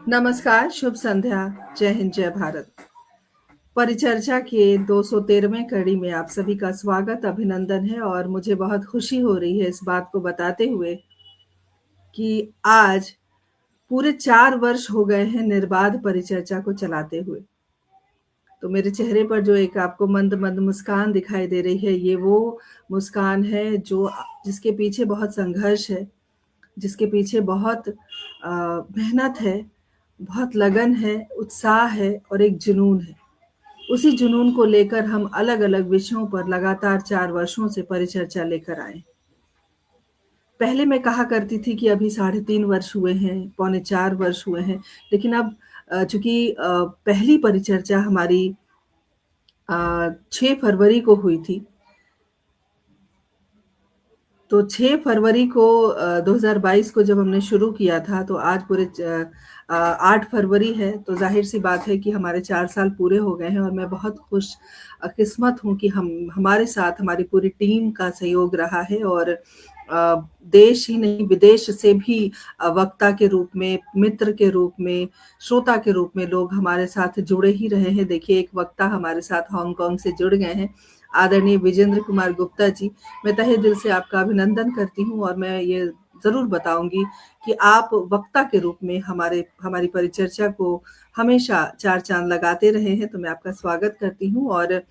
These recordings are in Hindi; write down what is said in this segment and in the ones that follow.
नमस्कार, शुभ संध्या, जय हिंद, जय भारत। परिचर्चा के 213वें कड़ी में आप सभी का स्वागत, अभिनंदन है और मुझे बहुत खुशी हो रही है इस बात को बताते हुए कि आज पूरे 4 वर्ष हो गए हैं निर्बाध परिचर्चा को चलाते हुए। तो मेरे चेहरे पर जो एक आपको मंद-मंद मुस्कान दिखाई दे रही है, ये वो मुस्कान है जो जिसके पीछे बहुत संघर्ष है, जिसके पीछे बहुत मेहनत है, बहुत लगन है, उत्साह है और एक जुनून है। उसी जुनून को लेकर हम अलग-अलग विषयों पर लगातार 4 वर्षों से परिचर्चा लेकर आए। पहले मैं कहा करती थी कि अभी साढ़े 3 वर्ष हुए हैं, पौने 4 वर्ष हुए हैं, लेकिन अब चूँकि पहली परिचर्चा हमारी 6 फरवरी को हुई थी, तो 6 फरवरी को 2022 को जब हमने शुरू किया था, तो आज 8 फरवरी है, तो ज़ाहिर-सी बात है कि हमारे 4 साल पूरे हो गए हैं और मैं बहुत किस्मत हूँ कि हमारे साथ हमारी पूरी टीम का सहयोग रहा है और देश ही नहीं, विदेश से भी वक्ता के रूप में, मित्र के रूप में, श्रोता के रूप में लोग हमारे साथ जुड़े ही रहे हैं। देखिए, एक वक्ता हमारे साथ हांगकांग से जुड़ गए हैं, आदरणीय विजेंद्र कुमार गुप्ता जी। मैं तहे दिल से आपका अभिनंदन करती हूँ और मैं ये ज़रूर बताऊँगी कि आप वक्ता के रूप में हमारी परिचर्चा को हमेशा 4 चाँद लगाते रहे हैं, तो मैं आपका स्वागत करती हूँ और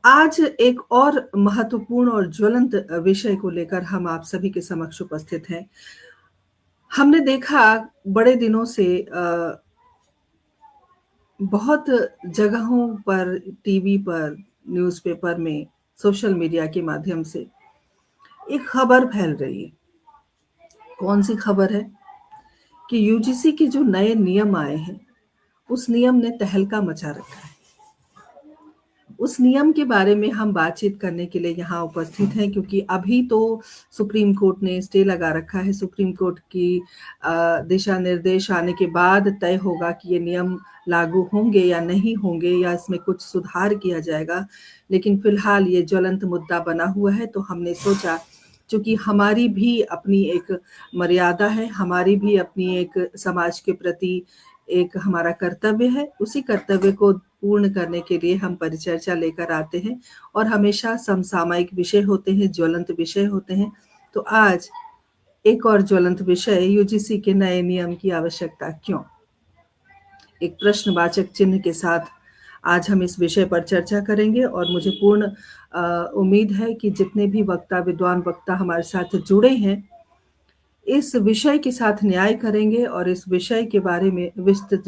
आज एक और महत्वपूर्ण और ज्वलंत विषय को लेकर हम आप सभी के समक्ष उपस्थित हैं। हमने देखा बड़े दिनों से बहुत जगहों पर, टीवी पर, न्यूज़पेपर में, सोशल मीडिया के माध्यम से एक खबर फैल रही है। कौन-सी खबर है? कि यूजीसी के जो नए नियम आए हैं, उस नियम ने तहलका मचा रखा है। उस नियम के बारे में हम बातचीत करने के लिए यहाँ उपस्थित हैं क्योंकि अभी तो सुप्रीम कोर्ट ने स्टे लगा रखा है। सुप्रीम कोर्ट की दिशा निर्देश आने के बाद तय होगा कि ये नियम लागू होंगे या नहीं होंगे या इसमें कुछ सुधार किया जाएगा। लेकिन फिलहाल ये ज्वलंत मुद्दा बना हुआ है तो हमने सोचा चूँकि हमारी भी अपनी एक मर्यादा है, हमारी भी अपनी एक समाज के प्रति एक हमारा कर्तव्य है, उसी कर्तव्य को पूर्ण करने के लिए हम परिचर्चा लेकर आते हैं और हमेशा समसामयिक विषय होते हैं, ज्वलंत विषय होते हैं। तो आज एक और ज्वलंत विषय यूजीसी के नए नियम की आवश्यकता क्यों? एक प्रश्नवाचक चिन्ह के साथ आज हम इस विषय पर चर्चा करेंगे और मुझे पूर्ण उम्मीद है कि जितने भी वक्ता, विद्वान वक्ता हमारे साथ जुड़े हैं, इस विषय के साथ न्याय करेंगे और इस विषय के बारे में विस्तृत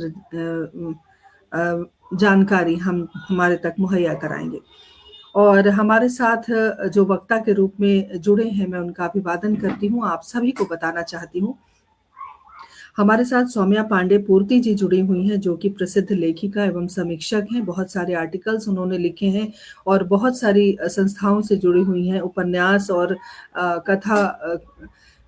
जानकारी हम हमारे तक मुहैया कराएँगे। और हमारे साथ जो वक्ता के रूप में जुड़े हैं, मैं उनका अभिवादन करती हूँ। आप सभी को बताना चाहती हूँ, हमारे साथ सौम्या पांडे पूर्ति जी जुड़ी हुई हैं, जो कि प्रसिद्ध लेखिका एवं समीक्षक हैं। बहुत सारे आर्टिकल्स उन्होंने लिखे हैं और बहुत सारी संस्थाओं से जुड़ी हुई हैं। उपन्यास और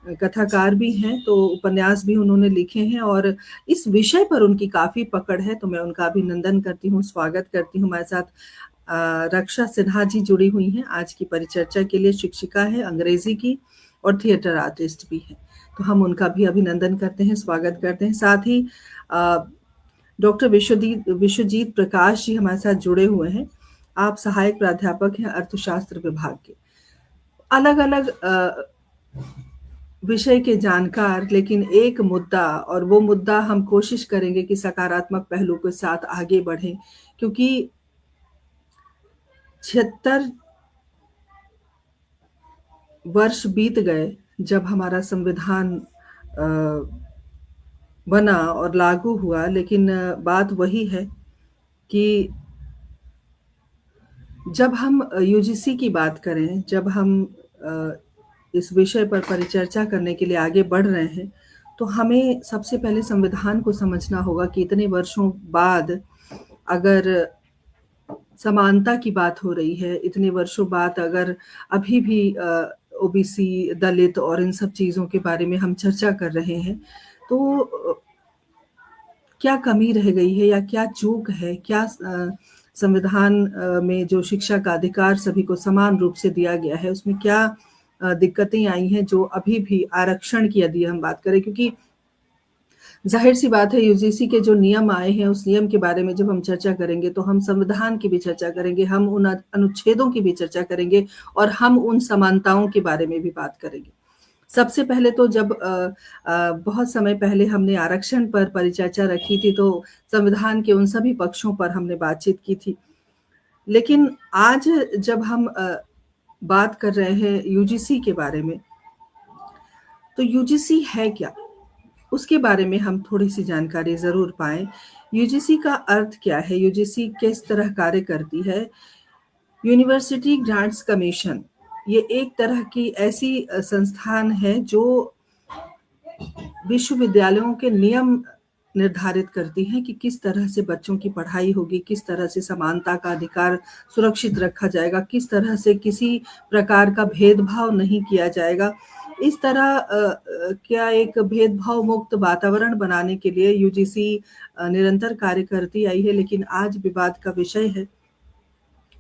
कथाकार भी हैं, तो उपन्यास भी उन्होंने लिखे हैं और इस विषय पर उनकी काफ़ी पकड़ है, तो मैं उनका अभिनंदन करती हूँ, स्वागत करती हूँ। हमारे साथ रक्षा सिन्हा जी जुड़ी हुई हैं, आज की परिचर्चा के लिए शिक्षिका हैं, अंग्रेज़ी की और थिएटर आर्टिस्ट भी हैं। तो हम उनका भी अभिनंदन करते हैं, स्वागत करते हैं। साथ ही डॉक्टर विश्वजीत प्रकाश जी हमारे साथ जुड़े हुए हैं। आप सहायक प्राध्यापक हैं अर्थशास्त्र विभाग के। अलग-अलग विषय के जानकार, लेकिन एक मुद्दा और वो मुद्दा हम कोशिश करेंगे कि सकारात्मक पहलू के साथ आगे बढ़ें क्योंकि 76 वर्ष बीत गए जब हमारा संविधान बना और लागू हुआ, लेकिन बात वही है कि जब हम यूजीसी की बात करें, जब हम इस विषय पर परिचर्चा करने के लिए आगे बढ़ रहे हैं, तो हमें सबसे पहले संविधान को समझना होगा कि इतने वर्षों बाद अगर समानता की बात हो रही है, इतने वर्षों बाद अगर अभी भी ओबीसी, दलित और इन सब चीज़ों के बारे में हम चर्चा कर रहे हैं, तो क्या कमी रह गई है या क्या चूक है? क्या संविधान में जो शिक्षा का अधिकार सभी को समान रूप से दिया गया है, उसमें क्या दिक्कतें आई हैं जो अभी भी आरक्षण की यदि हम बात करें क्योंकि ज़ाहिर-सी बात है यूजीसी के जो नियम आए हैं, उस नियम के बारे में जब हम चर्चा करेंगे, तो हम संविधान की भी चर्चा करेंगे, हम उन अनुच्छेदों की भी चर्चा करेंगे और हम उन समानताओं के बारे में भी बात करेंगे। सबसे पहले तो जब बहुत समय पहले हमने आरक्षण पर परिचर्चा रखी थी, तो संविधान के उन सभी पक्षों पर हमने बातचीत की थी। लेकिन आज जब हम बात कर रहे हैं यूजीसी के बारे में, तो यूजीसी है क्या? उसके बारे में हम थोड़ी-सी जानकारी ज़रूर पाएँ। यूजीसी का अर्थ क्या है? यूजीसी किस तरह कार्य करती है? यूनिवर्सिटी ग्रांट्स कमीशन, ये एक तरह की ऐसी संस्थान है जो विश्वविद्यालयों के नियम निर्धारित करती है कि किस तरह से बच्चों की पढ़ाई होगी, किस तरह से समानता का अधिकार सुरक्षित रखा जाएगा, किस तरह से किसी प्रकार का भेदभाव नहीं किया जाएगा। इस तरह क्या एक भेदभाव मुक्त वातावरण बनाने के लिए यूजीसी निरंतर कार्य करती आई है, लेकिन आज विवाद का विषय है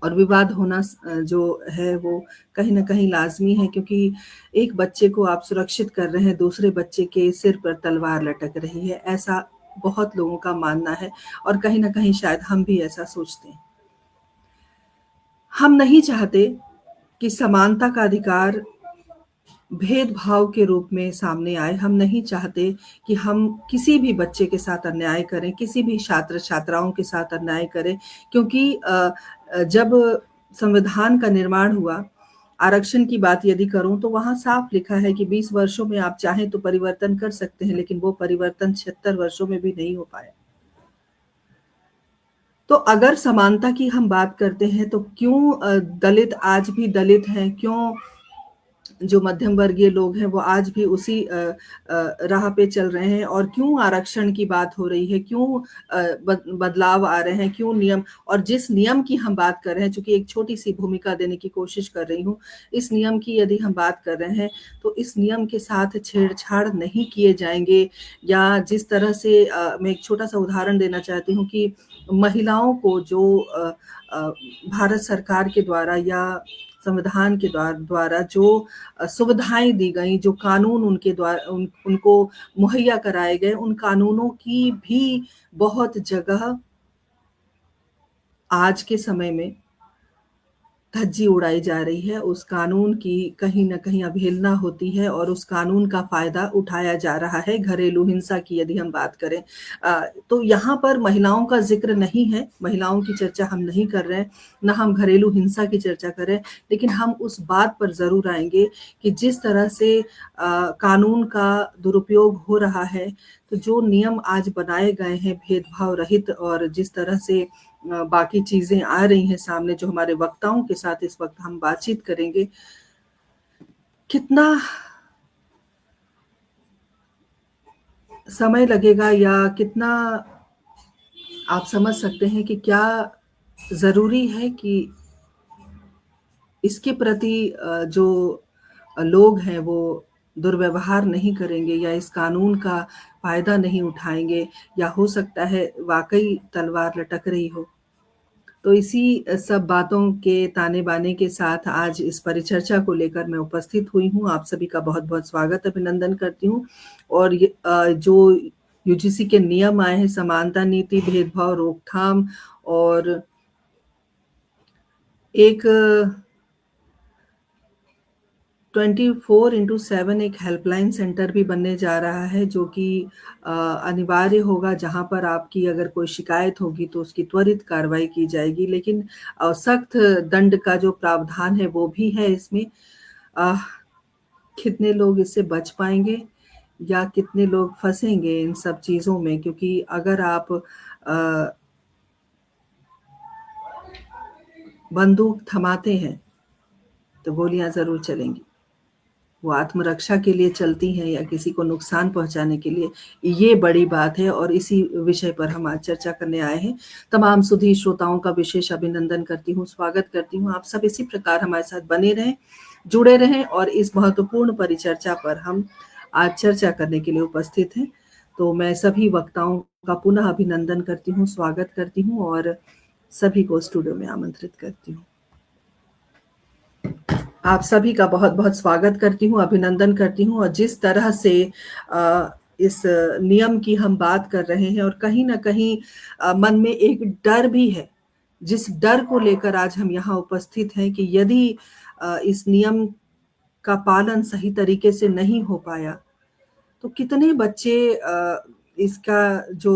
और विवाद होना जो है वो कहीं न कहीं लाज़मी है, क्योंकि एक बच्चे को आप सुरक्षित कर रहे हैं, दूसरे बच्चे के सिर पर तलवार लटक रही है, ऐसा बहुत लोगों का मानना है और कहीं न कहीं शायद हम भी ऐसा सोचते हैं। हम नहीं चाहते कि समानता का अधिकार भेदभाव के रूप में सामने आए। हम नहीं चाहते कि हम किसी भी बच्चे के साथ अन्याय करें, किसी भी छात्र-छात्राओं के साथ अन्याय करें, क्योंकि जब संविधान का निर्माण हुआ, आरक्षण की बात यदि करूँ तो वहाँ साफ लिखा है कि 20 वर्षों में आप चाहें तो परिवर्तन कर सकते हैं, लेकिन वो परिवर्तन 76 वर्षों में भी नहीं हो पाया। तो अगर समानता की हम बात करते हैं, तो क्यों दलित आज भी दलित हैं? क्यों जो मध्यम वर्गीय लोग हैं वो आज भी उसी राह पे चल रहे हैं, और क्यों आरक्षण की बात हो रही है, क्यों बदलाव आ रहे हैं, क्यों नियम, और जिस नियम की हम बात कर रहे हैं, चूँकि एक छोटी-सी भूमिका देने की कोशिश कर रही हूँ, इस नियम की यदि हम बात कर रहे हैं, तो इस नियम के साथ छेड़छाड़ नहीं किए जाएँगे, या जिस तरह से मैं एक छोटा-सा उदाहरण देना चाहती हूँ कि महिलाओं को जो भारत सरकार के द्वारा या संविधान के द्वारा जो सुविधाएँ दी गईं, जो कानून उनके द्वारा उनको मुहैया कराए गए, उन कानूनों की भी बहुत जगह आज के समय में धज्जी उड़ाई जा रही है। उस कानून की कहीं न कहीं अवहेलना होती है और उस कानून का फ़ायदा उठाया जा रहा है। घरेलू हिंसा की यदि हम बात करें, तो यहाँ पर महिलाओं का ज़िक्र नहीं है, महिलाओं की चर्चा हम नहीं कर रहे हैं, ना हम घरेलू हिंसा की चर्चा कर रहे हैं, लेकिन हम उस बात पर ज़रूर आएँगे कि जिस तरह से कानून का दुरुपयोग हो रहा है, तो जो नियम आज बनाए गए हैं भेदभाव रहित, और जिस तरह से बाकी चीज़ें आ रही हैं सामने, जो हमारे वक्ताओं के साथ इस वक़्त हम बातचीत करेंगे, कितना समय लगेगा या कितना आप समझ सकते हैं कि क्या ज़रूरी है कि इसके प्रति जो लोग हैं वो दुर्व्यवहार नहीं करेंगे या इस कानून का फ़ायदा नहीं उठाएँगे, या हो सकता है वाक़ई तलवार लटक रही हो। तो इसी सब बातों के ताने-बाने के साथ आज इस परिचर्चा को लेकर मैं उपस्थित हुई हूँ। आप सभी का बहुत-बहुत स्वागत, अभिनंदन करती हूँ। और ये जो यूजीसी के नियम आए हैं, समानता नीति, भेदभाव रोकथाम, और एक 24/7 एक हेल्पलाइन सेंटर भी बनने जा रहा है, जो कि अनिवार्य होगा, जहाँ पर आपकी अगर कोई शिकायत होगी तो उसकी त्वरित कार्रवाई की जाएगी। लेकिन सख्त दंड का जो प्रावधान है वो भी है इसमें। अ, कितने लोग इससे बच पाएँगे या कितने लोग फँसेंगे इन सब चीज़ों में, क्योंकि अगर आप बंदूक थमाते हैं, तो गोलियाँ ज़रूर चलेंगी। वो आत्मरक्षा के लिए चलती हैं या किसी को नुकसान पहुँचाने के लिए, ये बड़ी बात है और इसी विषय पर हम आज चर्चा करने आए हैं। तमाम सुधी श्रोताओं का विशेष अभिनंदन करती हूँ, स्वागत करती हूँ। आप सब इसी प्रकार हमारे साथ बने रहें, जुड़े रहें और इस महत्वपूर्ण परिचर्चा पर हम आज चर्चा करने के लिए उपस्थित हैं। तो मैं सभी वक्ताओं का पुनः अभिनंदन करती हूँ, स्वागत करती हूँ और सभी को स्टूडियो में आमंत्रित करती हूँ। आप सभी का बहुत-बहुत स्वागत करती हूँ, अभिनंदन करती हूँ, और जिस तरह से इस नियम की हम बात कर रहे हैं और कहीं न कहीं मन में एक डर भी है। जिस डर को लेकर आज हम यहाँ उपस्थित हैं कि यदि इस नियम का पालन सही तरीके से नहीं हो पाया, तो कितने बच्चे इसका जो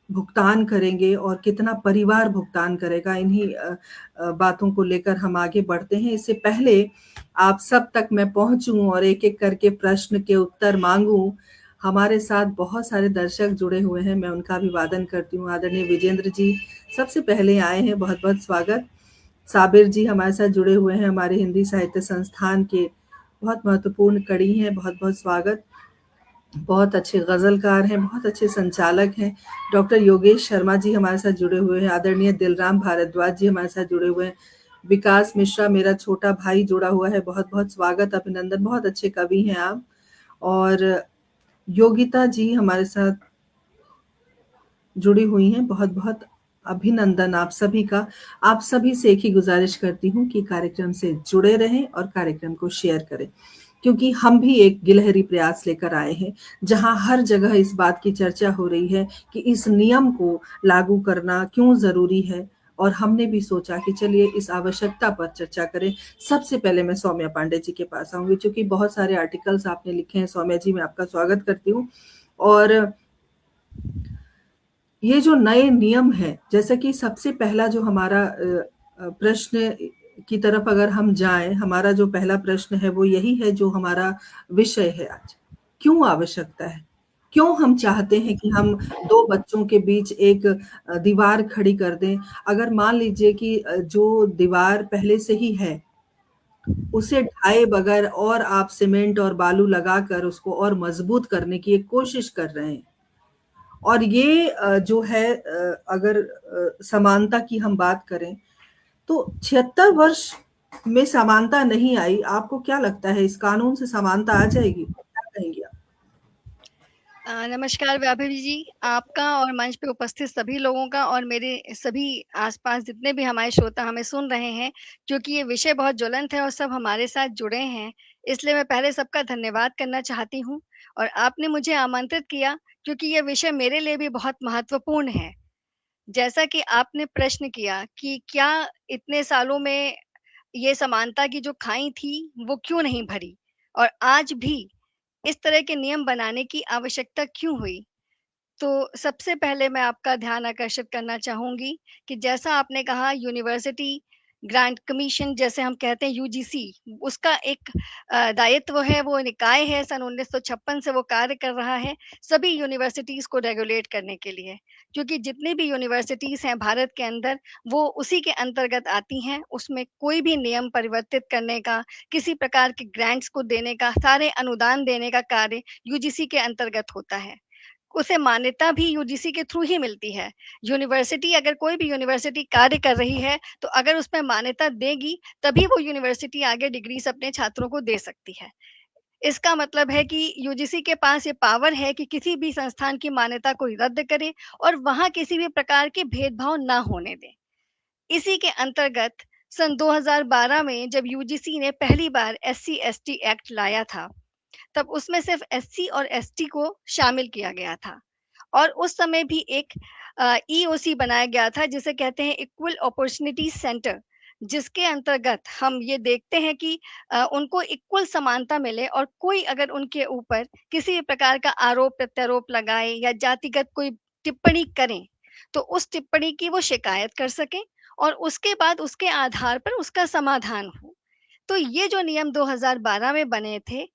भुगतान करेंगे और कितना परिवार भुगतान करेगा, इन्हीं बातों को लेकर हम आगे बढ़ते हैं। इससे पहले आप सब तक मैं पहुँचूँ और एक-एक करके प्रश्न के उत्तर माँगूँ, हमारे साथ बहुत सारे दर्शक जुड़े हुए हैं, मैं उनका अभिवादन करती हूँ। आदरणीय विजेंद्र जी सबसे पहले आए हैं, बहुत-बहुत स्वागत। साबिर जी हमारे साथ जुड़े हुए हैं, हमारे हिंदी साहित्य संस्थान के बहुत महत्वपूर्ण कड़ी हैं, बहुत-बहुत स्वागत। बहुत अच्छे गज़लकार हैं, बहुत अच्छे संचालक हैं। डॉक्टर योगेश शर्मा जी हमारे साथ जुड़े हुए हैं, आदरणीय दिलराम भारद्वाज जी हमारे साथ जुड़े हुए हैं। विकास मिश्रा मेरा छोटा भाई जुड़ा हुआ है, बहुत-बहुत स्वागत, अभिनंदन, बहुत अच्छे कवि हैं आप। और योगिता जी हमारे साथ जुड़ी हुई हैं, बहुत-बहुत अभिनंदन आप सभी का। आप सभी से एक ही गुज़ारिश करती हूँ कि कार्यक्रम से जुड़े रहें और कार्यक्रम को शेयर करें। क्योंकि हम भी एक गिलहरी प्रयास लेकर आए हैं, जहाँ हर जगह इस बात की चर्चा हो रही है कि इस नियम को लागू करना क्यों ज़रूरी है और हमने भी सोचा कि चलिए इस आवश्यकता पर चर्चा करें। सबसे पहले मैं सौम्या पांडे जी के पास आऊँगी, चूँकि बहुत सारे आर्टिकल्स आपने लिखे हैं। सौम्या जी, मैं आपका स्वागत करती हूँ। और ये जो नए नियम हैं, जैसे कि सबसे पहला जो हमारा प्रश्न की तरफ अगर हम जाएँ, हमारा जो पहला प्रश्न है वो यही है जो हमारा विषय है आज। क्यों आवश्यकता है? क्यों हम चाहते हैं कि हम 2 बच्चों के बीच एक दीवार खड़ी कर दें? अगर मान लीजिए कि जो दीवार पहले से ही है, उसे ढाए बगैर और आप सीमेंट और बालू लगाकर उसको और मजबूत करने की एक कोशिश कर रहे हैं। और ये जो है अगर समानता की हम बात करें, तो 76 वर्ष में समानता नहीं आई, आपको क्या लगता है इस कानून से समानता आ जाएगी? क्या कहेंगी आप? नमस्कार व्याभवी जी, आपका और मंच पे उपस्थित सभी लोगों का और मेरे सभी आस-पास जितने भी हमारे श्रोता हमें सुन रहे हैं, क्योंकि ये विषय बहुत ज्वलंत है और सब हमारे साथ जुड़े हैं, इसलिए मैं पहले सबका धन्यवाद करना चाहती हूँ और आपने मुझे आमंत्रित किया क्योंकि ये विषय मेरे लिए भी बहुत महत्वपूर्ण है। जैसा कि आपने प्रश्न किया कि क्या इतने सालों में ये समानता की जो खाई थी, वो क्यों नहीं भरी? और आज भी इस तरह के नियम बनाने की आवश्यकता क्यों हुई? तो सबसे पहले मैं आपका ध्यान आकर्षित करना चाहूँगी कि जैसा आपने कहा यूनिवर्सिटी ग्रांट कमीशन जैसे हम कहते हैं यूजीसी उसका एक दायित्व है, वो निकाय है, सन 1956 से वो कार्य कर रहा है, सभी यूनिवर्सिटीज़ को रेगुलेट करने के लिए। क्योंकि जितनी भी यूनिवर्सिटीज़ हैं भारत के अंदर, वो उसी के अंतर्गत आती हैं, उसमें कोई भी नियम परिवर्तित करने का, किसी प्रकार के ग्रांट्स को देने का, सारे अनुदान देने का कार्य यूजीसी के अंतर्गत होता है। उसे मान्यता भी यूजीसी के थ्रू ही मिलती है। यूनिवर्सिटी अगर कोई भी यूनिवर्सिटी कार्य कर रही है, तो अगर उसमें मान्यता देगी, तभी वो यूनिवर्सिटी आगे डिग्रीज़ अपने छात्रों को दे सकती है। इसका मतलब है कि यूजीसी के पास ये पावर है कि किसी भी संस्थान की मान्यता को रद्द करे और वहाँ किसी भी प्रकार के भेदभाव ना होने दें। इसी के अंतर्गत सन 2012 में जब यूजीसी ने पहली बार एससी-एसटी एक्ट लाया था, तब उसमें सिर्फ एससी और एसटी को शामिल किया गया था और उस समय भी एक ईओसी बनाया गया था जिसे कहते हैं इक्वल अपॉर्चुनिटी सेंटर, जिसके अंतर्गत हम ये देखते हैं कि उनको इक्वल समानता मिले और कोई अगर उनके ऊपर किसी भी प्रकार का आरोप प्रत्यारोप लगाए या जातिगत कोई टिप्पणी करें, तो उस टिप्पणी की वो शिकायत कर सकें और उसके बाद उसके आधार पर उसका समाधान हो। तो ये जो नियम 2012 में बने थे,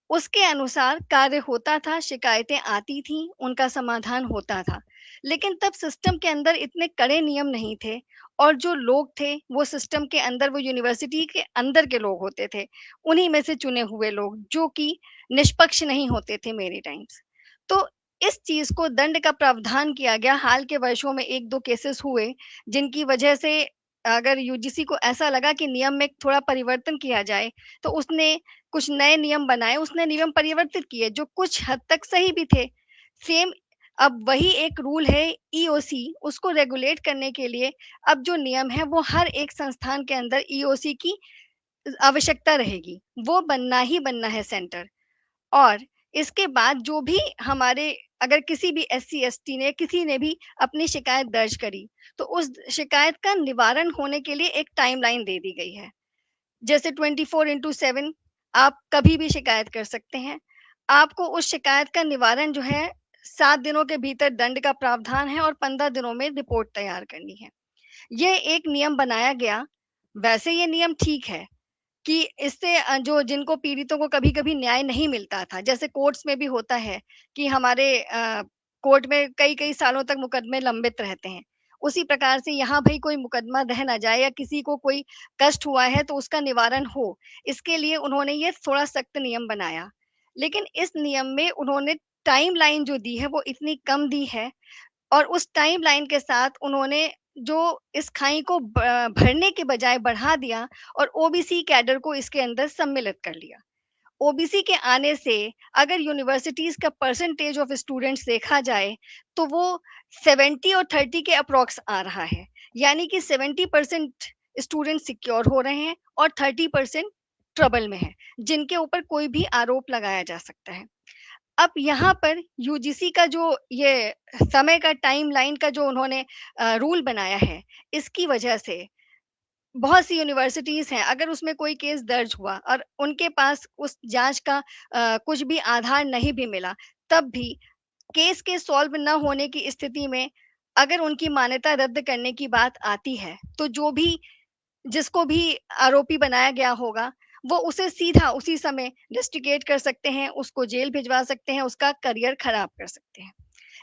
उसके अनुसार कार्य होता था, शिकायतें आती थीं, उनका समाधान होता था। लेकिन तब सिस्टम के अंदर इतने कड़े नियम नहीं थे और जो लोग थे, वो सिस्टम के अंदर वो यूनिवर्सिटी के अंदर के लोग होते थे। उन्हीं में से चुने हुए लोग, जो कि निष्पक्ष नहीं होते थे मेनी टाइम्स। तो इस चीज़ को दंड का प्रावधान किया गया। हाल के वर्षों में 1-2 केसेस हुए, जिनकी वजह से अगर यूजीसी को ऐसा लगा कि नियम में थोड़ा परिवर्तन किया जाए, तो उसने कुछ नए नियम बनाए, उसने नियम परिवर्तित किए जो कुछ हद तक सही भी थे। सेम अब वही एक रूल है ईओसी उसको रेगुलेट करने के लिए अब जो नियम है वो हर एक संस्थान के अंदर ईओसी की आवश्यकता रहेगी। वो बनना ही बनना है सेंटर। और इसके बाद जो भी हमारे अगर किसी भी एससी-एसटी ने किसी ने भी अपनी शिकायत दर्ज करी, तो उस शिकायत का निवारण होने के लिए एक टाइमलाइन दे दी गई है। जैसे 24/7 आप कभी भी शिकायत कर सकते हैं। आपको उस शिकायत का निवारण जो है 7 दिनों के भीतर दंड का प्रावधान है और 15 दिनों में रिपोर्ट तैयार करनी है। ये एक नियम बनाया गया, वैसे ये नियम ठीक है कि इससे जो जिनको पीड़ितों को कभी-कभी न्याय नहीं मिलता था, जैसे कोर्ट्स में भी होता है कि हमारे कोर्ट में कई-कई सालों तक मुकदमे लंबित रहते हैं। उसी प्रकार से यहाँ भई कोई मुकदमा रह ना जाए या किसी को कोई कष्ट हुआ है तो उसका निवारण हो, इसके लिए उन्होंने ये थोड़ा सख्त नियम बनाया। लेकिन इस नियम में उन्होंने टाइमलाइन जो दी है वो इतनी कम दी है और उस टाइमलाइन के साथ उन्होंने जो इस खाई को भरने के बजाय बढ़ा दिया और ओबीसी कैडर को इसके अंदर सम्मिलित कर लिया। ओबीसी के आने से अगर यूनिवर्सिटीज़ का परसेंटेज ऑफ स्टूडेंट्स देखा जाए, तो वो 70 और 30 के अप्रॉक्स आ रहा है। यानी कि 70% स्टूडेंट सिक्योर हो रहे हैं और 30% ट्रबल में हैं, जिनके ऊपर कोई भी आरोप लगाया जा सकता है। अब यहाँ पर यूजीसी का जो ये समय का टाइमलाइन का जो उन्होंने रूल बनाया है, इसकी वजह से बहुत सी यूनिवर्सिटीज़ हैं, अगर उसमें कोई केस दर्ज हुआ और उनके पास उस जाँच का कुछ भी आधार नहीं भी मिला, तब भी केस के सॉल्व न होने की स्थिति में अगर उनकी मान्यता रद्द करने की बात आती है, तो जो भी जिसको भी आरोपी बनाया गया होगा, वो उसे सीधा उसी समय रस्टिकेट कर सकते हैं, उसको जेल भिजवा सकते हैं, उसका करियर खराब कर सकते हैं।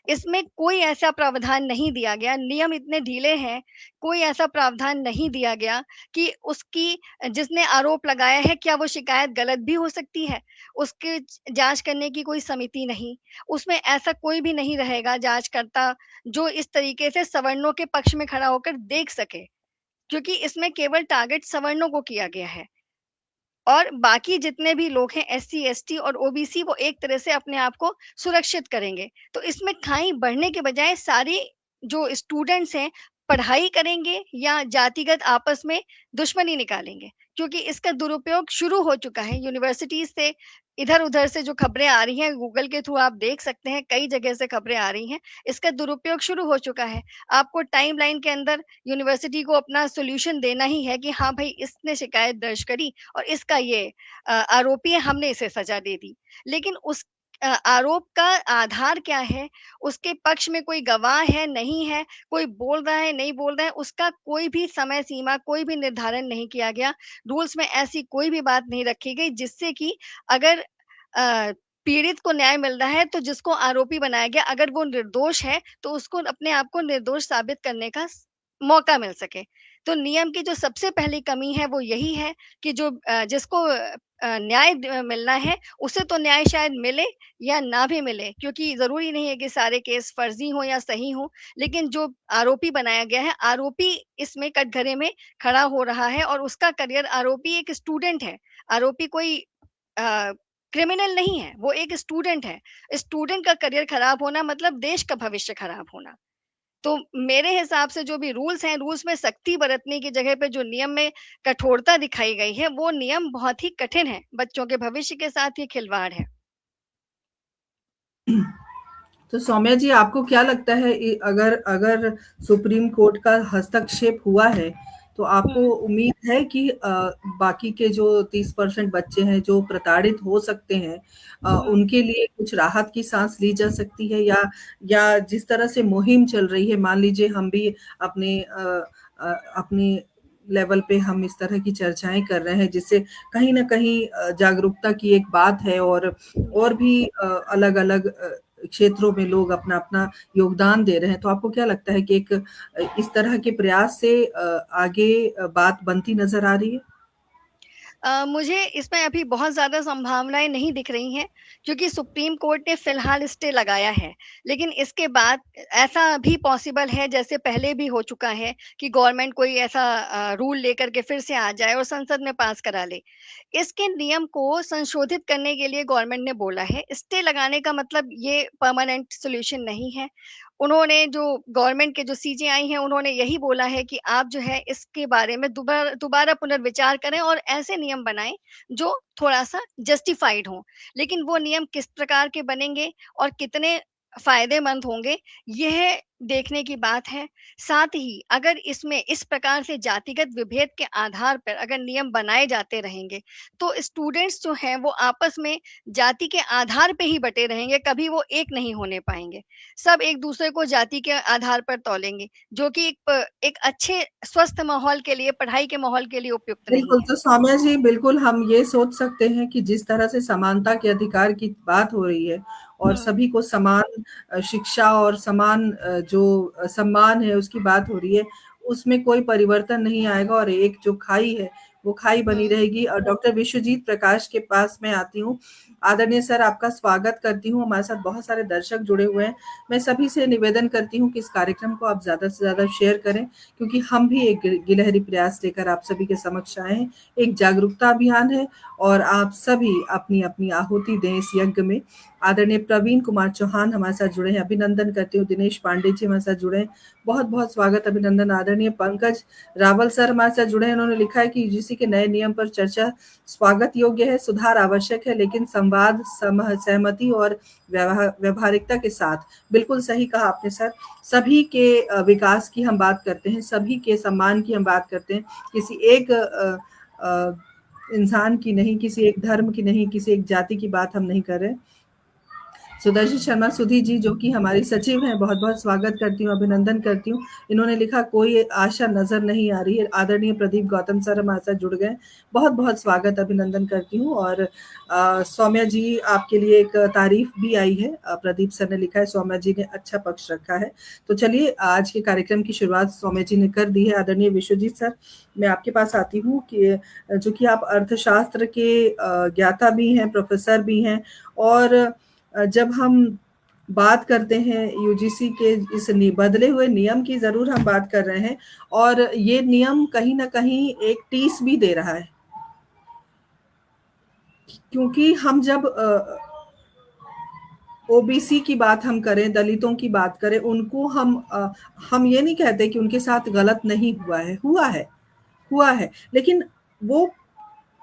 इसमें कोई ऐसा प्रावधान नहीं दिया गया, नियम इतने ढीले हैं, कोई ऐसा प्रावधान नहीं दिया गया कि उसकी जिसने आरोप लगाया है, क्या वो शिकायत गलत भी हो सकती है? उसकी जाँच करने की कोई समिति नहीं, उसमें ऐसा कोई भी नहीं रहेगा जाँचकर्ता, जो इस तरीके से सवर्णों के पक्ष में खड़ा होकर देख सके, क्योंकि इसमें केवल टारगेट सवर्णों को किया गया है। और बाकी जितने भी लोग हैं एससी, एसटी और ओबीसी वो एक तरह से अपने आप को सुरक्षित करेंगे। तो इसमें खाई बढ़ने के बजाय सारे जो स्टूडेंट्स हैं, पढ़ाई करेंगे या जातिगत आपस में दुश्मनी निकालेंगे। क्योंकि इसका दुरुपयोग शुरू हो चुका है यूनिवर्सिटीज़ से इधर-उधर से जो खबरें आ रही हैं, गूगल के थ्रू आप देख सकते हैं, कई जगह से खबरें आ रही हैं, इसका दुरुपयोग शुरू हो चुका है। आपको टाइमलाइन के अंदर यूनिवर्सिटी को अपना सॉल्यूशन देना ही है कि हाँ भाई, इसने शिकायत दर्ज करी और इसका ये आरोपी है, हमने इसे सज़ा दे दी। लेकिन उस आरोप का आधार क्या है? उसके पक्ष में कोई गवाह है, नहीं है, कोई बोल रहा है, नहीं बोल रहा है, उसका कोई भी समय सीमा, कोई भी निर्धारण नहीं किया गया। रूल्स में ऐसी कोई भी बात नहीं रखी गई जिससे कि अगर पीड़ित को न्याय मिल रहा है, तो जिसको आरोपी बनाया गया, अगर वो निर्दोष है, तो उसको अपने आप को निर्दोष साबित करने का मौका मिल सके। तो नियम की जो सबसे पहली कमी है वो यही है कि जो जिसको न्याय मिलना है उसे तो न्याय शायद मिले या ना भी मिले, क्योंकि ज़रूरी नहीं है कि सारे केस फर्ज़ी हों या सही हों। लेकिन जो आरोपी बनाया गया है, आरोपी इसमें कटघरे में खड़ा हो रहा है और उसका करियर आरोपी एक स्टूडेंट है। आरोपी कोई क्रिमिनल नहीं है, वो एक स्टूडेंट है। स्टूडेंट का करियर खराब होना मतलब देश का भविष्य खराब होना। तो मेरे हिसाब से जो भी रूल्स हैं, रूल्स में सख्ती बरतने की जगह पे जो नियम में कठोरता दिखाई गई है, वो नियम बहुत ही कठिन है। बच्चों के भविष्य के साथ ये खिलवाड़ है। तो सौम्या जी, आपको क्या लगता है अगर अगर सुप्रीम कोर्ट का हस्तक्षेप हुआ है, तो आपको हुँ, उम्मीद है कि बाकी के जो 30% बच्चे हैं जो प्रताड़ित हो सकते हैं, हुँ। उनके लिए कुछ राहत की सांस ली जा सकती है, या जिस तरह से मुहिम चल रही है, मान लीजिए हम भी अपने अपने लेवल पे हम इस तरह की चर्चाएं कर रहे हैं, जिससे कहीं ना कहीं जागरूकता की एक बात है, और भी अलग अलग क्षेत्रों में लोग अपना अपना योगदान दे रहे हैं, तो आपको क्या लगता है कि एक इस तरह के प्रयास से आगे बात बनती नजर आ रही है? मुझे इसमें अभी बहुत ज़्यादा संभावनाएँ नहीं दिख रही हैं, क्योंकि सुप्रीम कोर्ट ने फ़िलहाल स्टे लगाया है। लेकिन इसके बाद ऐसा भी पॉसिबल है, जैसे पहले भी हो चुका है कि गवर्नमेंट कोई ऐसा रूल लेकर के फिर से आ जाए और संसद में पास करा ले। इसके नियम को संशोधित करने के लिए गवर्नमेंट ने बोला है। स्टे लगाने का मतलब ये परमानेंट सॉल्यूशन नहीं है। उन्होंने जो गवर्नमेंट के जो सीजेआई हैं, उन्होंने यही बोला है कि आप जो है इसके बारे में दोबारा पुनर्विचार करें और ऐसे नियम बनाएँ जो थोड़ा-सा जस्टिफाइड हों। लेकिन वो नियम किस प्रकार के बनेंगे और कितने फ़ायदेमंद होंगे, यह देखने की बात है। साथ ही अगर इसमें इस प्रकार से जातिगत विभेद के आधार पर अगर नियम बनाए जाते रहेंगे, तो स्टूडेंट्स जो हैं वो आपस में जाति के आधार पे ही बँटे रहेंगे, कभी वो एक नहीं होने पाएँगे। सब एक-दूसरे को जाति के आधार पर तौलेंगे, जो कि एक अच्छे स्वस्थ माहौल के लिए, पढ़ाई के माहौल के लिए उपयुक्त नहीं बिल्कुल, है। तो सौम्या जी बिल्कुल हम ये सोच सकते हैं कि जिस तरह से समानता के अधिकार की बात हो रही है और हुँ, सभी को समान शिक्षा और समान जो सम्मान है उसकी बात हो रही है, उसमें कोई परिवर्तन नहीं आएगा और एक जो खाई है, वो खाई बनी हुँ। रहेगी। और डॉक्टर विश्वजीत प्रकाश के पास मैं आती हूँ। आदरणीय सर, आपका स्वागत करती हूँ। हमारे साथ बहुत सारे दर्शक जुड़े हुए हैं। मैं सभी से निवेदन करती हूँ कि इस कार्यक्रम को आप ज़्यादा से ज़्यादा शेयर करें, क्योंकि हम भी एक गिलहरी प्रयास लेकर आप सभी के समक्ष आए हैं। एक जागरूकता अभियान है और आप सभी अपनी-अपनी आहुति दें इस यज्ञ में। आदरणीय प्रवीण कुमार चौहान हमारे साथ जुड़े हैं, अभिनंदन करती हूँ। दिनेश पांडे जी हमारे साथ जुड़े हैं, बहुत-बहुत स्वागत, अभिनंदन। आदरणीय पंकज रावल सर हमारे साथ जुड़े हैं, उन्होंने लिखा है कि यूजीसी के नए नियम पर चर्चा स्वागत योग्य है, सुधार आवश्यक है, लेकिन संवाद, सहमति और व्यावहारिकता के साथ। बिल्कुल सही कहा आपने सर। सभी के विकास की हम बात करते हैं, सभी के सम्मान की हम बात करते हैं, किसी एक इंसान की नहीं, किसी एक धर्म की नहीं, किसी एक जाति की बात हम नहीं कर रहे। सुदर्शन शर्मा सुधी जी, जो कि हमारी सचिव हैं, बहुत-बहुत स्वागत करती हूँ, अभिनंदन करती हूँ। इन्होंने लिखा कोई आशा नज़र नहीं आ रही है। आदरणीय प्रदीप गौतम सर हमारे साथ जुड़ गए। बहुत-बहुत स्वागत, अभिनंदन करती हूँ। और सौम्या जी, आपके लिए एक तारीफ भी आई है। प्रदीप सर ने लिखा है सौम्या जी ने अच्छा पक्ष रखा है। तो चलिए आज के कार्यक्रम की शुरुआत सौम्या जी ने कर दी है। आदरणीय विश्वजीत सर, मैं आपके पास आती हूँ कि जो कि आप अर्थशास्त्र के ज्ञाता भी हैं, प्रोफेसर भी हैं और जब हम बात करते हैं यूजीसी के इस बदले हुए नियम की, ज़रूर हम बात कर रहे हैं और ये नियम कहीं न कहीं एक टीस भी दे रहा है। क्योंकि हम जब ओबीसी की बात हम करें, दलितों की बात करें, उनको हम ये नहीं कहते कि उनके साथ गलत नहीं हुआ है, लेकिन वो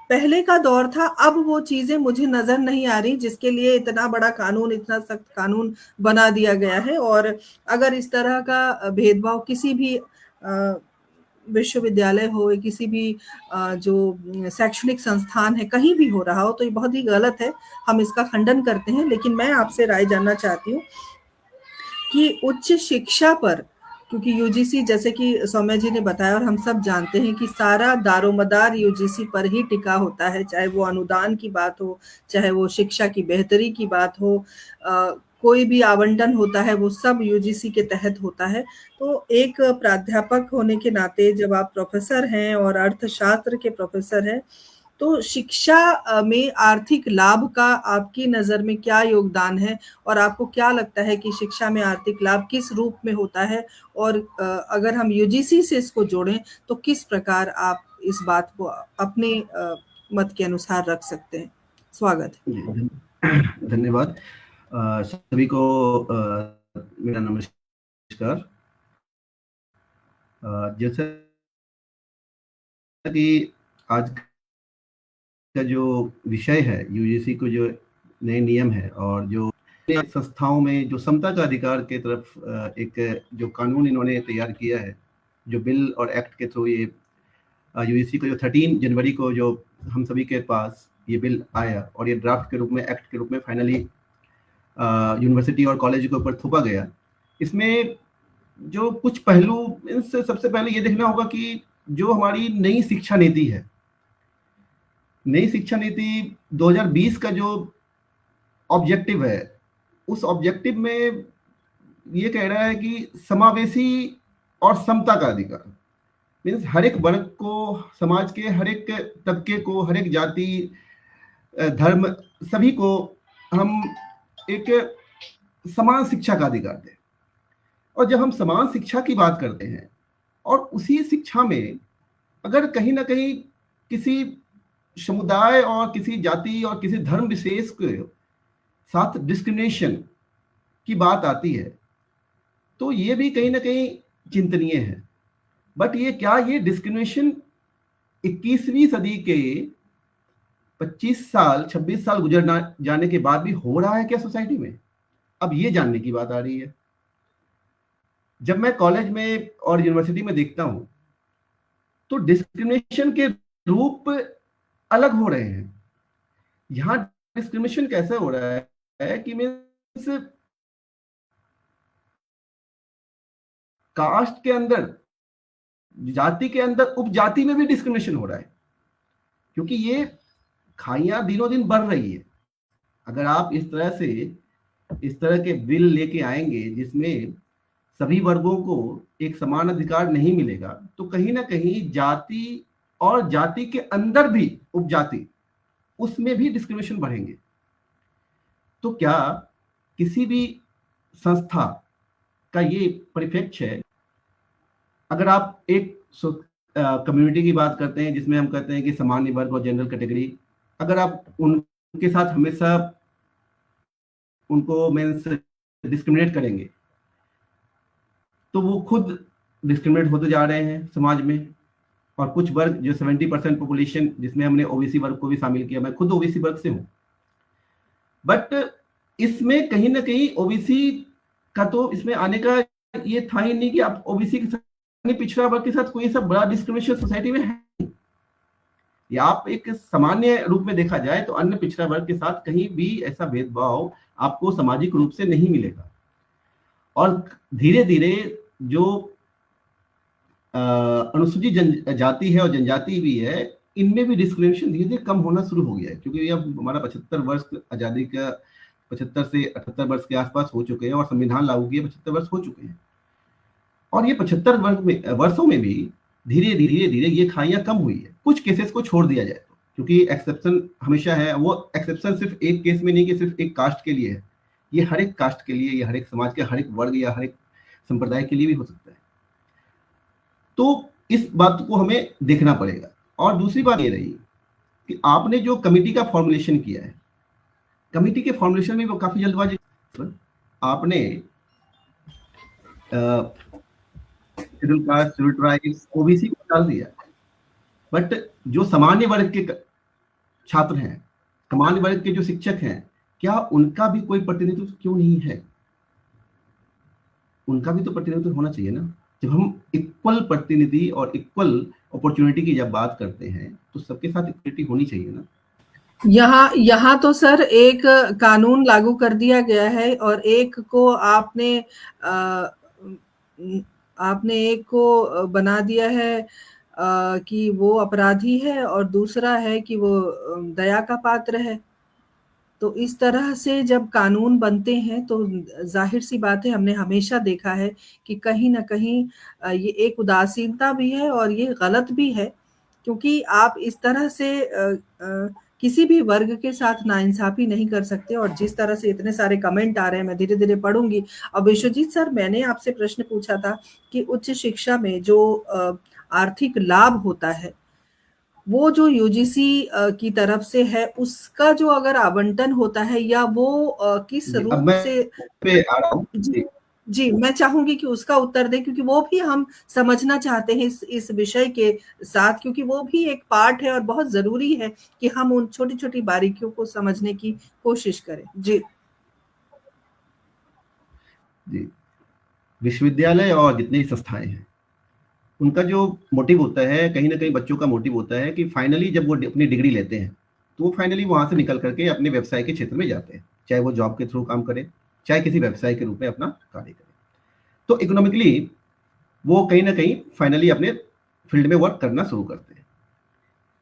पहले का दौर था। अब वो चीज़ें मुझे नज़र नहीं आ रही जिसके लिए इतना बड़ा कानून, इतना सख्त कानून बना दिया गया है। और अगर इस तरह का भेदभाव किसी भी विश्वविद्यालय हो या किसी भी जो शैक्षणिक संस्थान है, कहीं भी हो रहा हो, तो ये बहुत ही गलत है। हम इसका खंडन करते हैं। लेकिन मैं आपसे राय जानना चाहती हूँ कि उच्च शिक्षा पर, क्योंकि यूजीसी, जैसे कि सौम्या जी ने बताया और हम सब जानते हैं कि सारा दारोमदार यूजीसी पर ही टिका होता है, चाहे वो अनुदान की बात हो, चाहे वो शिक्षा की बेहतरी की बात हो, कोई भी आवंटन होता है वो सब यूजीसी के तहत होता है। तो एक प्राध्यापक होने के नाते जब आप प्रोफेसर हैं और अर्थशास्त्र के प्रोफेसर हैं, तो शिक्षा में आर्थिक लाभ का आपकी नज़र में क्या योगदान है और आपको क्या लगता है कि शिक्षा में आर्थिक लाभ किस रूप में होता है? और अगर हम यूजीसी से इसको जोड़ें तो किस प्रकार आप इस बात को अपने मत के अनुसार रख सकते हैं? स्वागत है। जी, धन्यवाद। सभी को मेरा नमस्कार। जैसा कि आज का जो विषय है, यूजीसी को जो नए नियम है और जो संस्थाओं में जो समता का अधिकार के तरफ एक जो कानून इन्होंने तैयार किया है, जो बिल और एक्ट के थ्रू ये यूजीसी को जो 13 जनवरी को जो हम सभी के पास ये बिल आया और ये ड्राफ्ट के रूप में, एक्ट के रूप में फाइनली यूनिवर्सिटी और कॉलेज के ऊपर थोपा गया। इसमें जो कुछ पहलू, इससे सबसे पहले ये देखना होगा कि जो हमारी नई शिक्षा नीति है, नई शिक्षा नीति 2020 का जो ऑब्जेक्टिव है, उस ऑब्जेक्टिव में ये कह रहा है कि समावेशी और समता का अधिकार, मीन्स हर एक वर्ग को, समाज के हर एक तबके को, हर एक जाति, धर्म, सभी को हम एक समान शिक्षा का अधिकार दें। और जब हम समान शिक्षा की बात करते हैं और उसी शिक्षा में अगर कहीं ना कहीं किसी समुदाय और किसी जाति और किसी धर्म विशेष के साथ डिस्क्रिमिनेशन की बात आती है, तो ये भी कहीं ना कहीं चिंतनीय है। बट ये डिस्क्रिमिनेशन 21वीं सदी के 25 साल 26 साल गुजर जाने के बाद भी हो रहा है क्या सोसाइटी में? अब ये जानने की बात आ रही है। जब मैं कॉलेज में और यूनिवर्सिटी में देखता हूं तो डिस्क्रिमिनेशन के रूप अलग हो रहे हैं। यहां डिस्क्रिमिनेशन कैसे हो रहा है कि मीन्स कास्ट के अंदर, जाति के अंदर उपजाति में भी डिस्क्रिमिनेशन हो रहा है, क्योंकि ये खाइयां दिनों दिन बढ़ रही है। अगर आप इस तरह के बिल लेके आएंगे जिसमें सभी वर्गों को एक समान अधिकार नहीं मिलेगा, तो कहीं ना कहीं जाति और जाति के अंदर भी उपजाति, उसमें भी डिस्क्रिमिनेशन बढ़ेंगे। तो क्या किसी भी संस्था का ये परिप्रेक्ष्य है? अगर आप एक कम्युनिटी की बात करते हैं जिसमें हम कहते हैं कि सामान्य वर्ग और जनरल कैटेगरी, अगर आप उनके साथ हमेशा उनको मीन्स डिस्क्रिमिनेट करेंगे तो वो खुद डिस्क्रिमिनेट होते जा रहे हैं समाज में। और कुछ वर्ग जो 70% पॉपुलेशन, जिसमें हमने ओबीसी वर्ग को भी शामिल किया, मैं खुद ओबीसी वर्ग से हूं, बट इसमें कहीं ना कहीं ओबीसी का तो इसमें आने का ये था ही नहीं कि आप ओबीसी के साथ, पिछड़ा वर्ग के साथ कोई सब बड़ा डिस्क्रिमिनेशन सोसाइटी में है, या आप एक सामान्य रूप में देखा जाए तो अन्य पिछड़ा वर्ग के साथ कहीं भी ऐसा भेदभाव आपको सामाजिक रूप से नहीं मिलेगा। और धीरे धीरे जो अनुसूचित जनजाति है और जनजाति भी है, इनमें भी डिस्क्रिमिनेशन धीरे धीरे कम होना शुरू हो गया है, क्योंकि अब हमारा 75 वर्ष आजादी का 75 से 78 वर्ष के आसपास हो चुके हैं और संविधान लागू किए 75 वर्ष हो चुके हैं। और ये 75 वर्षों में भी धीरे धीरे ये खाइयां कम हुई है, कुछ केसेस को छोड़ दिया जाए तो, क्योंकि एक्सेप्शन हमेशा है। वो एक्सेप्शन सिर्फ एक केस में नहीं कि सिर्फ एक कास्ट के लिए है, ये हर एक कास्ट के लिए, या हर एक समाज के हर एक वर्ग या हर एक संप्रदाय के लिए भी हो सकता है। तो इस बात को हमें देखना पड़ेगा। और दूसरी बात ये रही कि आपने जो कमेटी का फॉर्मुलेशन किया है, कमेटी के फॉर्मुलेशन में वो काफी जल्दबाजी, आपने schedule caste, schedule tribes, OBC को डाल दिया, बट जो सामान्य वर्ग के छात्र हैं, सामान्य वर्ग के जो शिक्षक हैं, क्या उनका भी कोई प्रतिनिधित्व क्यों नहीं है? उनका भी तो प्रतिनिधित्व होना चाहिए ना। जब हम इक्वल प्रतिनिधि और इक्वल अपॉर्चुनिटी की जब बात करते हैं तो सबके साथ इक्वलिटी होनी चाहिए ना। यहाँ तो सर एक कानून लागू कर दिया गया है और एक को आपने एक को बना दिया है कि वो अपराधी है और दूसरा है कि वो दया का पात्र है। तो इस तरह से जब कानून बनते हैं तो जाहिर सी बात है, हमने हमेशा देखा है कि कहीं ना कहीं ये एक उदासीनता भी है और ये गलत भी है, क्योंकि आप इस तरह से किसी भी वर्ग के साथ नाइंसाफी नहीं कर सकते। और जिस तरह से इतने सारे कमेंट आ रहे हैं, मैं धीरे धीरे पढ़ूंगी। अब विश्वजीत सर, मैंने आपसे प्रश्न पूछा था कि उच्च शिक्षा में जो आर्थिक लाभ होता है वो जो यूजीसी की तरफ से है, उसका जो अगर आवंटन होता है या वो किस रूप से पे आ रहा हूं। जी, मैं चाहूंगी कि उसका उत्तर दें, क्योंकि वो भी हम समझना चाहते हैं इस विषय के साथ, क्योंकि वो भी एक पार्ट है और बहुत जरूरी है कि हम उन छोटी छोटी बारीकियों को समझने की कोशिश करें। जी जी, विश्वविद्यालय और जितनी संस्थाएं हैं, उनका जो मोटिव होता है, कहीं ना कहीं बच्चों का मोटिव होता है कि फाइनली जब वो अपनी डिग्री लेते हैं तो वो फाइनली वहां से निकल करके अपने व्यवसाय के क्षेत्र में जाते हैं, चाहे वो जॉब के थ्रू काम करें, चाहे किसी व्यवसाय के रूप में अपना कार्य करें। तो इकोनॉमिकली वो कहीं ना कहीं फाइनली अपने फील्ड में वर्क करना शुरू करते हैं।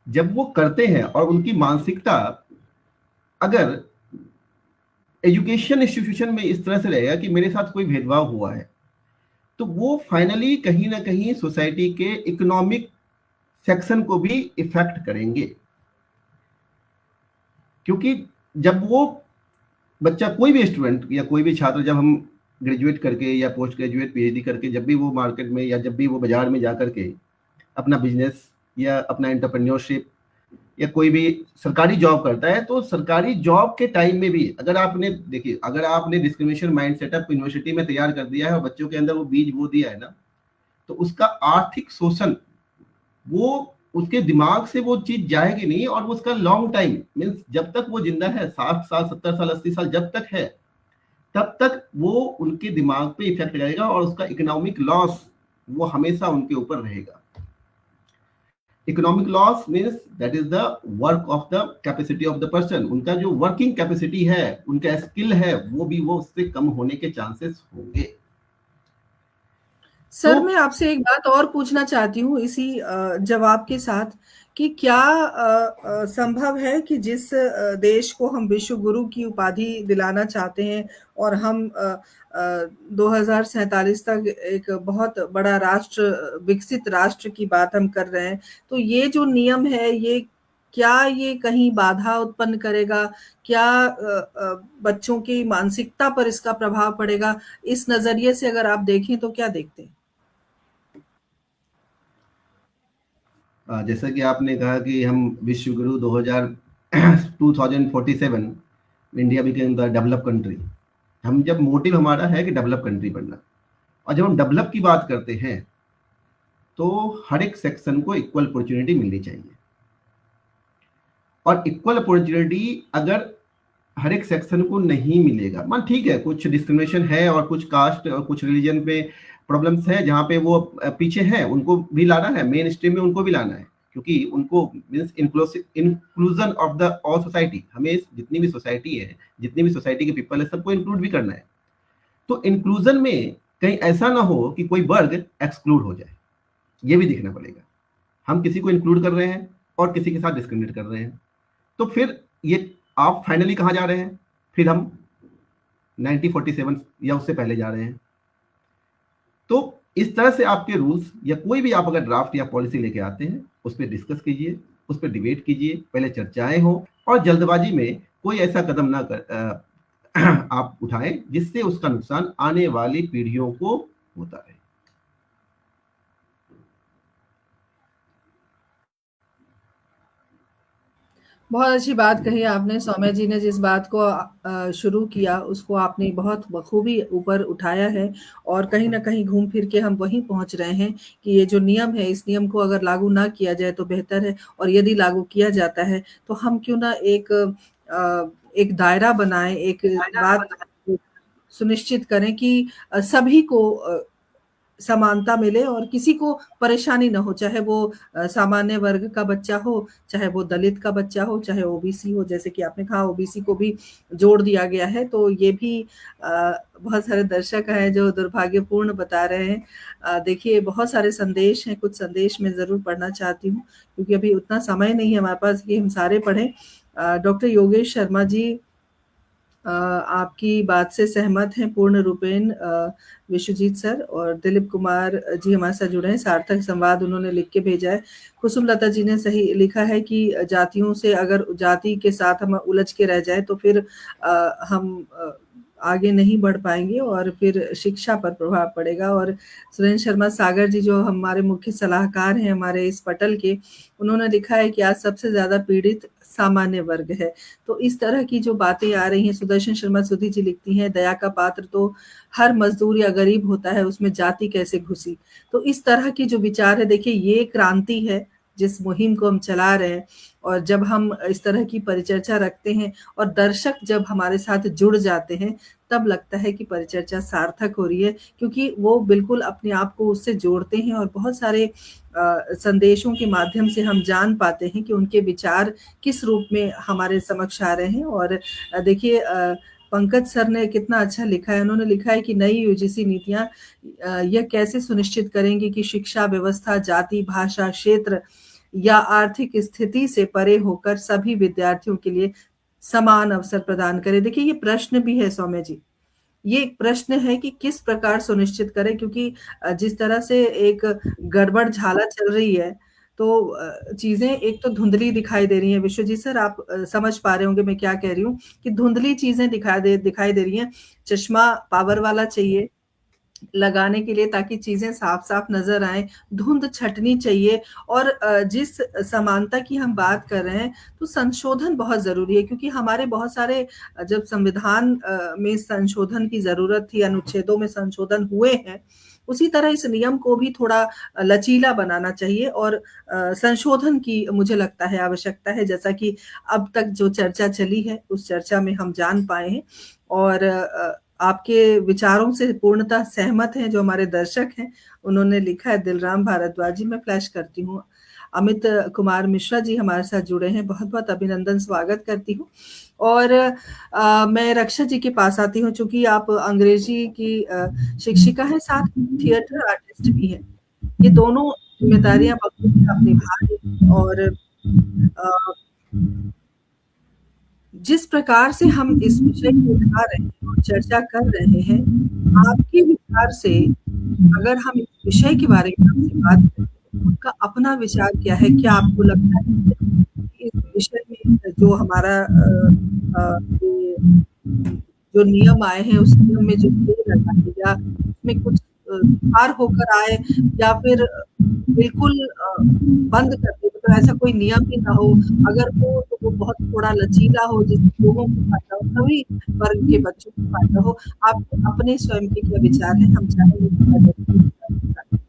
जब वो करते हैं और उनकी मानसिकता अगर एजुकेशन इंस्टीट्यूशन में इस तरह से रहेगा कि मेरे साथ कोई भेदभाव हुआ है, तो वो फाइनली कहीं ना कहीं सोसाइटी के इकोनॉमिक सेक्शन को भी इफेक्ट करेंगे। क्योंकि जब वो बच्चा, कोई भी स्टूडेंट या कोई भी छात्र, जब हम ग्रेजुएट करके या पोस्ट ग्रेजुएट पीएचडी करके जब भी वो मार्केट में या जब भी वो बाजार में जा करके अपना बिजनेस या अपना एंटरप्रेन्योरशिप या कोई भी सरकारी जॉब करता है, तो सरकारी जॉब के टाइम में भी अगर आपने देखिए, अगर आपने डिस्क्रिमिनेशन माइंड सेटअप यूनिवर्सिटी में तैयार कर दिया है और बच्चों के अंदर वो बीज बो दिया है ना, तो उसका आर्थिक शोषण, वो उसके दिमाग से वो चीज जाएगी नहीं, और वो उसका लॉन्ग टाइम मीन्स जब तक वो जिंदा है, 60 साल 70 साल 80 साल जब तक है, तब तक वो उनके दिमाग पे इफेक्ट करेगा, और उसका इकोनॉमिक लॉस वो हमेशा उनके ऊपर रहेगा। Economic loss means that is the work of the capacity of the person. उनका जो वर्किंग कैपेसिटी है, उनका स्किल है, वो भी वो उससे कम होने के चांसेस होंगे। सर, मैं आपसे एक बात और पूछना चाहती हूँ इसी जवाब के साथ, कि क्या संभव है कि जिस देश को हम विश्व गुरु की उपाधि दिलाना चाहते हैं, और हम 2047 तक एक बहुत बड़ा राष्ट्र, विकसित राष्ट्र की बात हम कर रहे हैं, तो ये जो नियम है, क्या ये कहीं बाधा उत्पन्न करेगा? क्या बच्चों की मानसिकता पर इसका प्रभाव पड़ेगा? इस नजरिए से अगर आप देखें तो क्या देखते हैं? जैसा कि आपने कहा कि हम विश्व गुरु 2047 India became the develop country. हम जब मोटिव हमारा है कि डेवलप कंट्री बनना, और जब हम डेवलप की बात करते हैं तो हर एक सेक्शन को इक्वल अपॉर्चुनिटी मिलनी चाहिए। और इक्वल अपॉर्चुनिटी अगर हर एक सेक्शन को नहीं मिलेगा, मान ठीक है कुछ डिस्क्रिमिनेशन है और कुछ कास्ट और कुछ रिलीजन पे प्रॉब्लम्स है जहाँ पे वो पीछे है, उनको भी लाना है, मेन स्ट्रीम में उनको भी लाना है, क्योंकि उनको means inclusion of the all society, हमें जितनी भी सोसाइटी है, जितनी भी सोसाइटी के पीपल है, सबको इंक्लूड भी करना है। तो इंक्लूजन में कहीं ऐसा ना हो कि कोई वर्ग एक्सक्लूड हो जाए, ये भी देखना पड़ेगा। हम किसी को इंक्लूड कर रहे हैं और किसी के साथ डिस्क्रिमिनेट कर रहे हैं, तो फिर ये आप फाइनली कहाँ जा रहे हैं? फिर हम 1947 या उससे पहले जा रहे हैं। तो इस तरह से आपके रूल्स या कोई भी आप अगर ड्राफ्ट या पॉलिसी लेके आते हैं, उस पर डिस्कस कीजिए, उस पर डिबेट कीजिए, पहले चर्चाएं हो, और जल्दबाजी में कोई ऐसा कदम ना आप उठाएं जिससे उसका नुकसान आने वाली पीढ़ियों को होता रहे। बहुत अच्छी बात कही आपने। सौम्या जी ने जिस बात को शुरू किया, उसको आपने बहुत बखूबी ऊपर उठाया है, और कहीं ना कहीं घूम फिर के हम वहीं पहुंच रहे हैं कि ये जो नियम है, इस नियम को अगर लागू ना किया जाए तो बेहतर है, और यदि लागू किया जाता है तो हम क्यों ना एक दायरा बनाएं, एक बात सुनिश्चित करें कि सभी को समानता मिले और किसी को परेशानी ना हो, चाहे वो सामान्य वर्ग का बच्चा हो, चाहे वो दलित का बच्चा हो, चाहे ओबीसी हो। जैसे कि आपने कहा ओबीसी को भी जोड़ दिया गया है, तो ये भी बहुत सारे दर्शक हैं जो दुर्भाग्यपूर्ण बता रहे हैं। देखिए बहुत सारे संदेश हैं, कुछ संदेश मैं जरूर पढ़ना चाहती हूँ क्योंकि अभी उतना समय नहीं है हमारे पास कि हम सारे पढ़ें। डॉक्टर योगेश शर्मा जी आपकी बात से सहमत हैं पूर्ण रूपेण विश्वजीत सर, और दिलीप कुमार जी हमारे साथ जुड़े हैं। सार्थक संवाद उन्होंने लिख के भेजा है। कुसुम लता जी ने सही लिखा है कि जातियों से अगर जाति के साथ हम उलझ के रह जाए तो फिर हम आगे नहीं बढ़ पाएंगे और फिर शिक्षा पर प्रभाव पड़ेगा। और सुरेंद्र शर्मा सागर जी जो हमारे मुख्य सलाहकार हैं हमारे इस पटल के, उन्होंने लिखा है कि आज सबसे ज्यादा पीड़ित सामान्य वर्ग है। तो इस तरह की जो बातें आ रही हैं, सुदर्शन शर्मा सुधी जी लिखती हैं, दया का पात्र तो हर मजदूर या गरीब होता है, उसमें जाति कैसे घुसी। तो इस तरह की जो विचार है, देखिए ये क्रांति है जिस मुहिम को हम चला रहे हैं, और जब हम इस तरह की परिचर्चा रखते हैं और दर्शक जब हमारे साथ जुड़ जाते हैं, तब लगता है कि परिचर्चा सार्थक हो रही है, क्योंकि वो बिल्कुल अपने आप को उससे जोड़ते हैं और बहुत सारे संदेशों के माध्यम से हम जान पाते हैं कि उनके विचार किस रूप में हमारे समक्ष आ रहे हैं। और देखिए पंकज सर ने कितना अच्छा लिखा है। उन्होंने लिखा है कि नई यूजीसी नीतियां यह कैसे सुनिश्चित करेंगी कि शिक्षा व्यवस्था जाति, भाषा, क्षेत्र या आर्थिक स्थिति से परे होकर सभी विद्यार्थियों के लिए समान अवसर प्रदान करे। देखिए ये प्रश्न भी है सौम्या जी, ये एक प्रश्न है कि किस प्रकार सुनिश्चित करें, क्योंकि जिस तरह से एक गड़बड़ झाला चल रही है, तो चीजें एक तो धुंधली दिखाई दे रही हैं। विश्वजीत सर आप समझ पा रहे होंगे मैं क्या कह रही हूँ, कि धुंधली चीजें दिखाई दे रही हैं। चश्मा पावर वाला चाहिए, लगाने के लिए, ताकि चीज़ें साफ-साफ नज़र आएँ, धुंध छँटनी चाहिए। और जिस समानता की हम बात कर रहे हैं, तो संशोधन बहुत ज़रूरी है, क्योंकि हमारे बहुत सारे जब संविधान में संशोधन की ज़रूरत थी, अनुच्छेदों में संशोधन हुए हैं, उसी तरह इस नियम को भी थोड़ा लचीला बनाना चाहिए और संशोधन की मुझे लगता है आवश्यकता है, जैसा कि अब तक जो चर्चा चली है, उस चर्चा में हम जान पाए हैं। और आपके विचारों से पूर्णतः सहमत हैं जो हमारे दर्शक हैं, उन्होंने लिखा है दिलराम भारद्वाज जी। मैं फ्लैश करती हूँ, अमित कुमार मिश्रा जी हमारे साथ जुड़े हैं, बहुत-बहुत अभिनंदन, स्वागत करती हूँ। और मैं रक्षा जी के पास आती हूँ, चूँकि आप अंग्रेजी की शिक्षिका हैं, साथ ही थिएटर आर्टिस्ट भी हैं। ये दोनों ज़िम्मेदारियाँ बखूबी आप निभा रही हैं। और जिस प्रकार से हम इस विषय को उठा रहे हैं और चर्चा कर रहे हैं, आपके विचार से अगर हम इस विषय के बारे में आपसे बात करें, तो आपका अपना विचार क्या है? क्या आपको लगता है कि इस विषय में जो हमारा ये जो नियम आए हैं, उस नियम में जो देर लगा है, या उसमें कुछ सुधार होकर आए, या फिर बिल्कुल बंद कर दें, मतलब ऐसा कोई नियम ही ना हो, अगर हो तो वो बहुत थोड़ा लचीला हो, जिससे लोगों को फ़ायदा हो, सभी वर्ग के बच्चों को फ़ायदा हो। आपके अपने स्वयं के क्या विचार हैं? हम चाहेंगे कि आप अपने विचार बताएँ।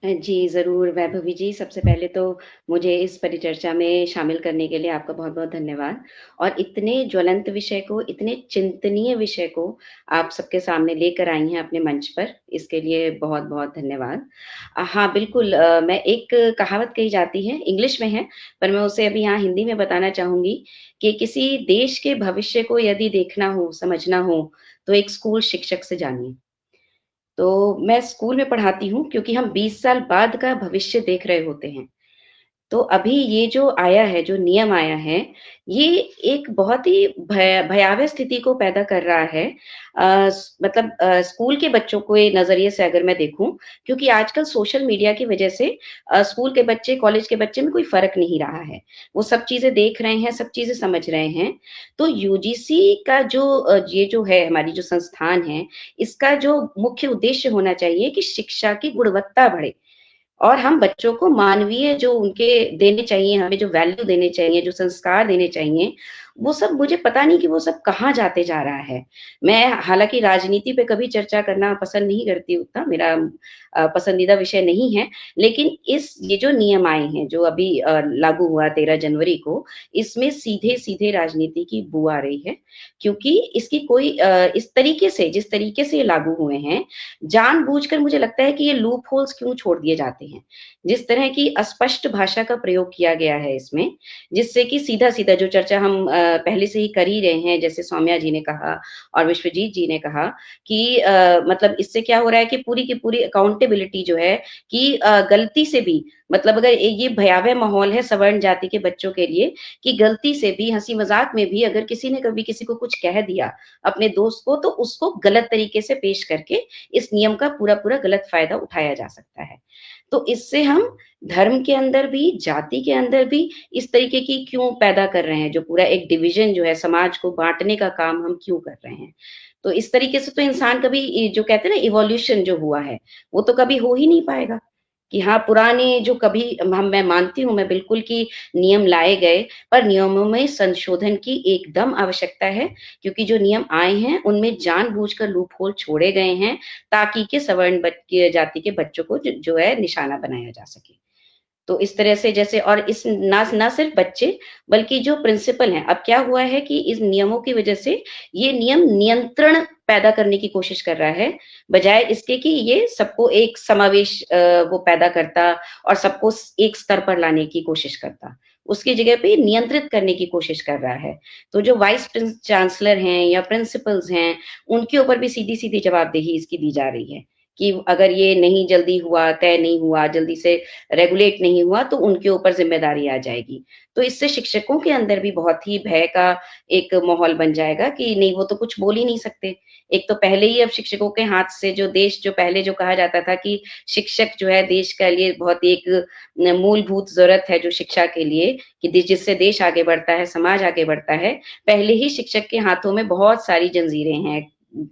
जी, ज़रूर वैभवी जी, सबसे पहले तो मुझे इस परिचर्चा में शामिल करने के लिए आपका बहुत-बहुत धन्यवाद। और इतने ज्वलंत विषय को, इतने चिंतनीय विषय को आप सबके सामने लेकर आई हैं अपने मंच पर, इसके लिए बहुत-बहुत धन्यवाद। हाँ, बिल्कुल मैं एक कहावत कही जाती है, इंग्लिश में है, पर मैं उसे अभी यहाँ हिंदी में बताना चाहूँगी कि किसी देश के भविष्य को यदि देखना हो, समझना हो, तो एक स्कूल शिक्षक से जानिए। तो मैं स्कूल में पढ़ाती हूँ क्योंकि हम 20 साल बाद का भविष्य देख रहे होते हैं। तो अभी ये जो आया है, जो नियम आया है, ये एक बहुत ही भयावह स्थिति को पैदा कर रहा है। मतलब स्कूल के बच्चों के नज़रिए से अगर मैं देखूँ, क्योंकि आजकल सोशल मीडिया की वजह से स्कूल के बच्चे, कॉलेज के बच्चे में कोई फ़र्क नहीं रहा है। वो सब चीज़ें देख रहे हैं, सब चीज़ें समझ रहे हैं। तो यूजीसी का जो ये जो है हमारी जो संस्थान है, इसका जो मुख्य उद्देश्य होना चाहिए कि शिक्षा की गुणवत्ता बढ़े। और हम बच्चों को मानवीय जो उनके देने चाहिए, हमें जो वैल्यू देने चाहिए, जो संस्कार देने चाहिए, वो सब मुझे पता नहीं कि वो सब कहाँ जाते जा रहा है। मैं हालाँकि राजनीति पे कभी चर्चा करना पसंद नहीं करती उतना, मेरा पसंदीदा विषय नहीं है। लेकिन ये जो नियम आए हैं, जो अभी लागू हुआ 13 जनवरी को, इसमें सीधे-सीधे राजनीति की बू आ रही है। क्योंकि इसकी कोई इस तरीके से, जिस तरीके से ये लागू हुए हैं, जानबूझकर मुझे लगता है कि ये लूप होल्स क्यों छोड़ दिए जाते हैं। जिस तरह की अस्पष्ट भाषा का प्रयोग किया गया है इसमें, जिससे कि सीधा-सीधा जो चर्चा हम पहले से ही कर ही रहे हैं, जैसे सौम्या जी ने कहा और विश्वजीत जी ने कहा कि मतलब इससे क्या हो रहा है कि पूरी की पूरी अकाउंटेबिलिटी जो है कि गलती से भी, मतलब अगर ये भयावह माहौल है सवर्ण जाति के बच्चों के लिए कि गलती से भी, हँसी-मज़ाक में भी अगर किसी ने कभी किसी को कुछ कह दिया अपने दोस्त को, तो उसको गलत तरीके से पेश करके इस नियम का पूरा-पूरा गलत फ़ायदा उठाया जा सकता है। तो इससे हम धर्म के अंदर भी, जाति के अंदर भी इस तरीके की क्यों पैदा कर रहे हैं, जो पूरा एक डिवीज़न जो है, समाज को बाँटने का काम हम क्यों कर रहे हैं? तो इस तरीके से तो इंसान कभी जो कहते हैं ना इवोल्यूशन जो हुआ है, वो तो कभी हो ही नहीं पाएगा। कि हाँ, पुराने जो कभी हम मैं मानती हूँ मैं बिल्कुल कि नियम लाए गए, पर नियमों में संशोधन की एकदम आवश्यकता है, क्योंकि जो नियम आए हैं, उनमें जानबूझकर लूप होल छोड़े गए हैं, ताकि के सवर्ण जाति के बच्चों को जो है निशाना बनाया जा सके। तो इस तरह से जैसे और इस ना सिर्फ बच्चे, बल्कि जो प्रिंसिपल हैं, अब क्या हुआ है कि इस नियमों की वजह से ये नियम नियंत्रण पैदा करने की कोशिश कर रहा है, बजाय इसके कि ये सबको एक समावेश वो पैदा करता और सबको एक स्तर पर लाने की कोशिश करता। उसकी जगह पे नियंत्रित करने की कोशिश कर रहा है। तो जो वाइस चांसलर हैं या प्रिंसिपल्स हैं, उनके ऊपर भी सीधी-सीधी जवाबदेही इसकी दी जा रही है, कि अगर ये नहीं जल्दी हुआ, तय नहीं हुआ, जल्दी से रेगुलेट नहीं हुआ तो उनके ऊपर ज़िम्मेदारी आ जाएगी। तो इससे शिक्षकों के अंदर भी बहुत ही भय का एक माहौल बन जाएगा कि नहीं वो तो कुछ बोल ही नहीं सकते। एक तो पहले ही अब शिक्षकों के हाथ से जो देश जो पहले जो कहा जाता था कि शिक्षक जो है देश के लिए बहुत एक मूलभूत ज़रूरत है जो शिक्षा के लिए कि जिससे देश आगे बढ़ता है, समाज आगे बढ़ता है। पहले ही शिक्षक के हाथों में बहुत सारी जंजीरें हैं,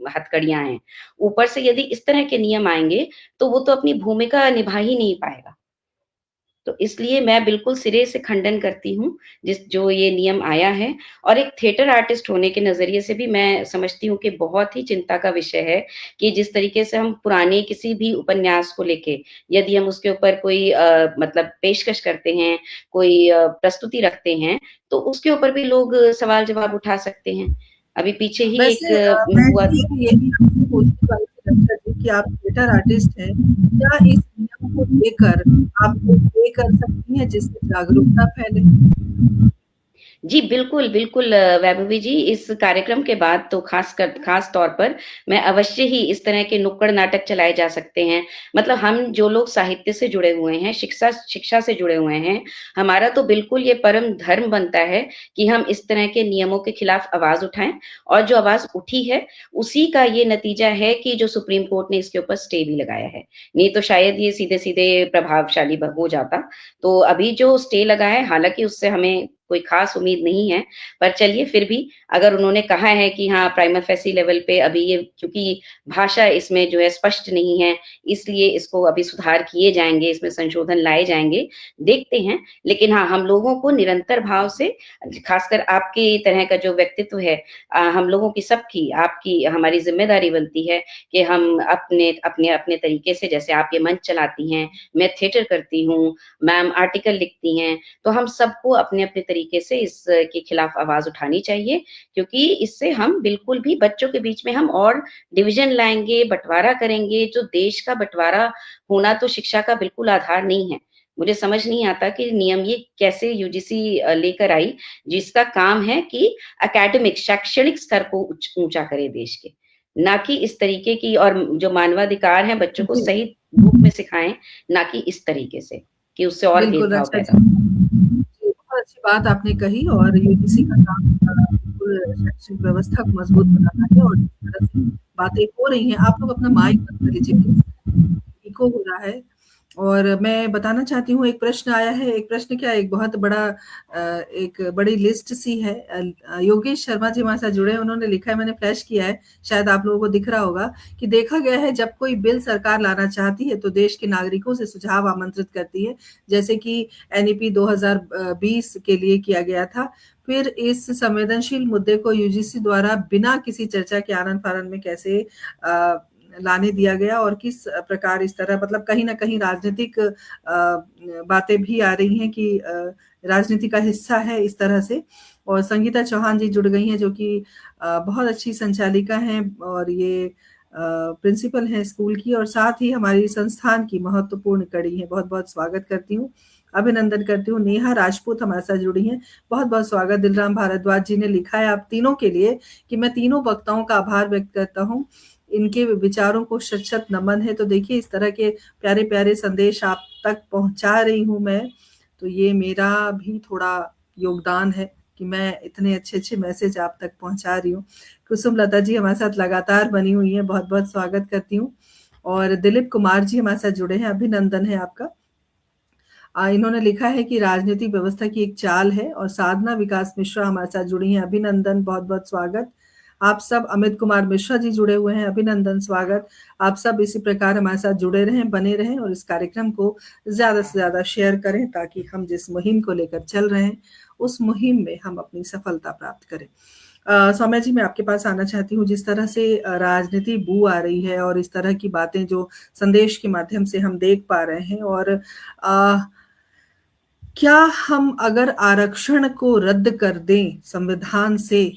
हथकड़ियाँ हैं। ऊपर से यदि इस तरह के नियम आएँगे, तो वो तो अपनी भूमिका निभा ही नहीं पाएगा। तो इसलिए मैं बिल्कुल सिरे से खंडन करती हूँ, जो ये नियम आया है और एक थिएटर आर्टिस्ट होने के नज़रिए से भी मैं समझती हूँ कि बहुत ही चिंता का विषय है कि जिस तरीके से हम पुराने किसी भी उपन्यास को लेके यदि हम उसके ऊपर कोई मतलब पेशकश करते हैं, कोई प्रस्तुति रखते हैं, तो उसके ऊपर भी लोग सवाल-जवाब उठा सकते हैं। अभी पीछे ही एक वैसे मैं हुआ भी यही आपसे पूछने वाली थी रक्षा जी कि आप थिएटर आर्टिस्ट हैं, क्या इस नियम को लेकर आप कुछ ये कर सकती हैं जिससे जागरूकता फैले? जी, बिल्कुल, बिल्कुल वैभवी जी, इस कार्यक्रम के बाद तो ख़ास तौर पर मैं अवश्य ही इस तरह के नुक्कड़ नाटक चलाए जा सकते हैं। मतलब हम जो लोग साहित्य से जुड़े हुए हैं, शिक्षा से जुड़े हुए हैं, हमारा तो बिल्कुल ये परम धर्म बनता है कि हम इस तरह के नियमों के खिलाफ आवाज़ उठाएँ और जो आवाज़ उठी है, उसी का ये नतीजा है कि जो सुप्रीम कोर्ट ने इसके ऊपर स्टे भी लगाया है। नहीं तो शायद ये सीधे-सीधे प्रभावशाली हो जाता। तो अभी जो स्टे लगा है, हालाँकि उससे हमें कोई ख़ास उम्मीद नहीं है, पर चलिए फिर भी अगर उन्होंने कहा है कि हाँ, प्राइमा फेसी लेवल पे अभी ये क्योंकि भाषा इसमें जो है स्पष्ट नहीं है, इसलिए इसको अभी सुधार किए जाएँगे, इसमें संशोधन लाए जाएँगे, देखते हैं। लेकिन हाँ, हम लोगों को निरंतर भाव से ख़ासकर आपकी तरह का जो व्यक्तित्व है हम लोगों की सबकी, आपकी हमारी ज़िम्मेदारी बनती है कि हम अपने तरीके से जैसे आप ये मंच चलाती हैं, मैं थिएटर करती हूँ, मैम आर्टिकल लिखती हैं, तो हम सबको अपने-अपने तरीके से इसके खिलाफ आवाज़ उठानी चाहिए, क्योंकि इससे हम बिल्कुल भी बच्चों के बीच में हम और डिवीज़न लाएँगे, बँटवारा करेंगे, जो देश का बँटवारा होना तो शिक्षा का बिल्कुल आधार नहीं है। मुझे समझ नहीं आता कि नियम ये कैसे यूजीसी लेकर आई, जिसका काम है कि एकेडमिक शैक्षणिक स्तर को ऊँचा करे देश के, ना कि इस तरीके की और जो मानवाधिकार हैं, बच्चों को जी, सही रूप में सिखाएँ, ना कि इस तरीके से, कि उससे और बिल्कुल भेदभाव रक्षा पैदा जी। हो। जी, बहुत अच्छी बात आपने कही और यूजीसी का काम बिल्कुल शैक्षिक व्यवस्था को मजबूत बनाना है और जिस तरह से बातें हो रही हैं, आप लोग अपना माइक बंद कर लीजिए प्लीज़, इको हो रहा है। और मैं बताना चाहती हूँ एक प्रश्न आया है, एक प्रश्न क्या एक बहुत बड़ा एक बड़ी लिस्ट सी है। योगेश शर्मा जी हमारे साथ जुड़े हैं, उन्होंने लिखा है मैंने फ्लैश किया है, शायद आप लोगों को दिख रहा होगा कि देखा गया है जब कोई बिल सरकार लाना चाहती है तो देश के नागरिकों से सुझाव आमंत्रित करती है, जैसे कि एनईपी 2020 के लिए किया गया था। फिर इस संवेदनशील मुद्दे को यूजीसी द्वारा बिना किसी चर्चा के आनन-फानन में कैसे लाने दिया गया और किस प्रकार इस तरह मतलब कहीं न कहीं राजनीतिक बातें भी आ रही हैं कि राजनीति का हिस्सा है इस तरह से। और संगीता चौहान जी जुड़ गई हैं जो कि बहुत अच्छी संचालिका हैं और ये प्रिंसिपल हैं स्कूल की और साथ ही हमारी संस्थान की महत्वपूर्ण कड़ी हैं। बहुत-बहुत स्वागत करती हूँ, अभिनंदन करती हूँ। नेहा राजपूत हमारे साथ जुड़ी हैं, बहुत-बहुत स्वागत। दिलराम भारद्वाज जी ने लिखा है आप तीनों के लिए कि मैं तीनों वक्ताओं का आभार व्यक्त करता हूँ। इनके विचारों को शत-शत नमन है। तो देखिए इस तरह के प्यारे-प्यारे संदेश आप तक पहुँचा रही हूँ मैं, तो ये मेरा भी थोड़ा योगदान है कि मैं इतने अच्छे-अच्छे मैसेज आप तक पहुँचा रही हूँ। कुसुम लता जी हमारे साथ लगातार बनी हुई हैं, बहुत-बहुत स्वागत करती हूँ। और दिलीप कुमार जी हमारे साथ जुड़े हैं, अभिनंदन है आपका। इन्होंने लिखा है कि राजनीतिक व्यवस्था की एक चाल है और साधना विकास मिश्रा हमारे साथ जुड़ी हैं, अभिनंदन, बहुत-बहुत स्वागत। आप सब अमित कुमार मिश्रा जी जुड़े हुए हैं, अभिनंदन, स्वागत। आप सब इसी प्रकार हमारे साथ जुड़े रहें, बने रहें और इस कार्यक्रम को ज़्यादा से ज़्यादा शेयर करें ताकि हम जिस मुहिम को लेकर चल रहे हैं, उस मुहिम में हम अपनी सफलता प्राप्त करें। सौम्या जी मैं आपके पास आना चाहती हूँ, जिस तरह से राजनीति बू आ रही है और इस तरह की बातें जो संदेश के माध्यम से हम देख पा रहे हैं और क्या हम अगर आरक्षण को रद्द कर दें संविधान से,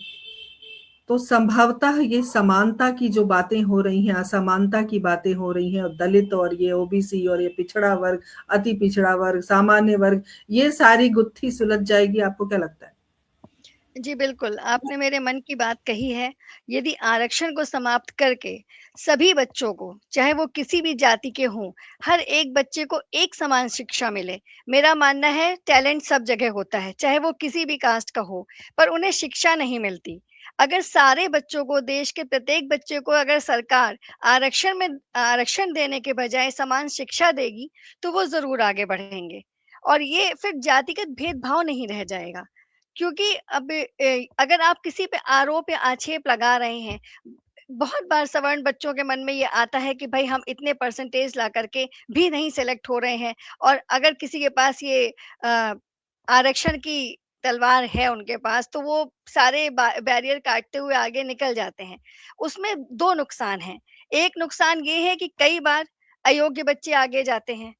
तो संभवतः ये समानता की जो बातें हो रही हैं, असमानता की बातें हो रही हैं और दलित और ये ओबीसी और ये पिछड़ा वर्ग, अति पिछड़ा वर्ग, सामान्य वर्ग, ये सारी गुत्थी सुलझ जाएगी, आपको क्या लगता है? जी, बिल्कुल, आपने मेरे मन की बात कही है। यदि आरक्षण को समाप्त करके सभी बच्चों को, चाहे वो किसी भी जाति के हों, हर एक बच्चे को एक समान शिक्षा मिले। मेरा मानना है टैलेंट सब जगह होता है, चाहे वो किसी भी कास्ट का हो, पर उन्हें शिक्षा नहीं मिलती। अगर सारे बच्चों को, देश के प्रत्येक बच्चे को अगर सरकार आरक्षण देने के बजाय समान शिक्षा देगी, तो वो ज़रूर आगे बढ़ेंगे और ये फिर जातिगत भेदभाव नहीं रह जाएगा। क्योंकि अब अगर आप किसी पे आरोप या आक्षेप लगा रहे हैं, बहुत बार सवर्ण बच्चों के मन में ये आता है कि भाई हम इतने परसेंटेज ला करके भी नहीं सेलेक्ट हो रहे हैं, और अगर किसी के पास ये आरक्षण की तलवार है उनके पास, तो वो सारे बैरियर काटते हुए आगे निकल जाते हैं। उसमें 2 नुकसान हैं। एक नुकसान ये है कि कई बार अयोग्य बच्चे आगे जाते हैं,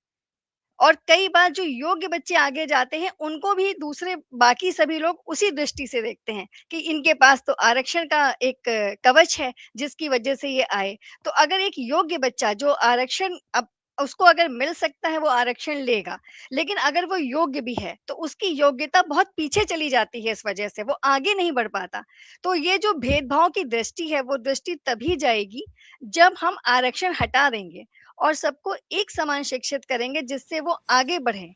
और कई बार जो योग्य बच्चे आगे जाते हैं, उनको भी दूसरे बाकी सभी लोग उसी दृष्टि से देखते हैं कि इनके पास तो आरक्षण का एक कवच है, जिसकी वजह से ये आए। तो अगर एक योग्य बच्चा जो आरक्षण अब उसको अगर मिल सकता है, वो आरक्षण लेगा। लेकिन अगर वो योग्य भी है, तो उसकी योग्यता बहुत पीछे चली जाती है, इस वजह से वो आगे नहीं बढ़ पाता। तो ये जो भेदभाव की दृष्टि है, वो दृष्टि तभी जाएगी जब हम आरक्षण हटा देंगे और सबको एक समान शिक्षित करेंगे, जिससे वो आगे बढ़ें।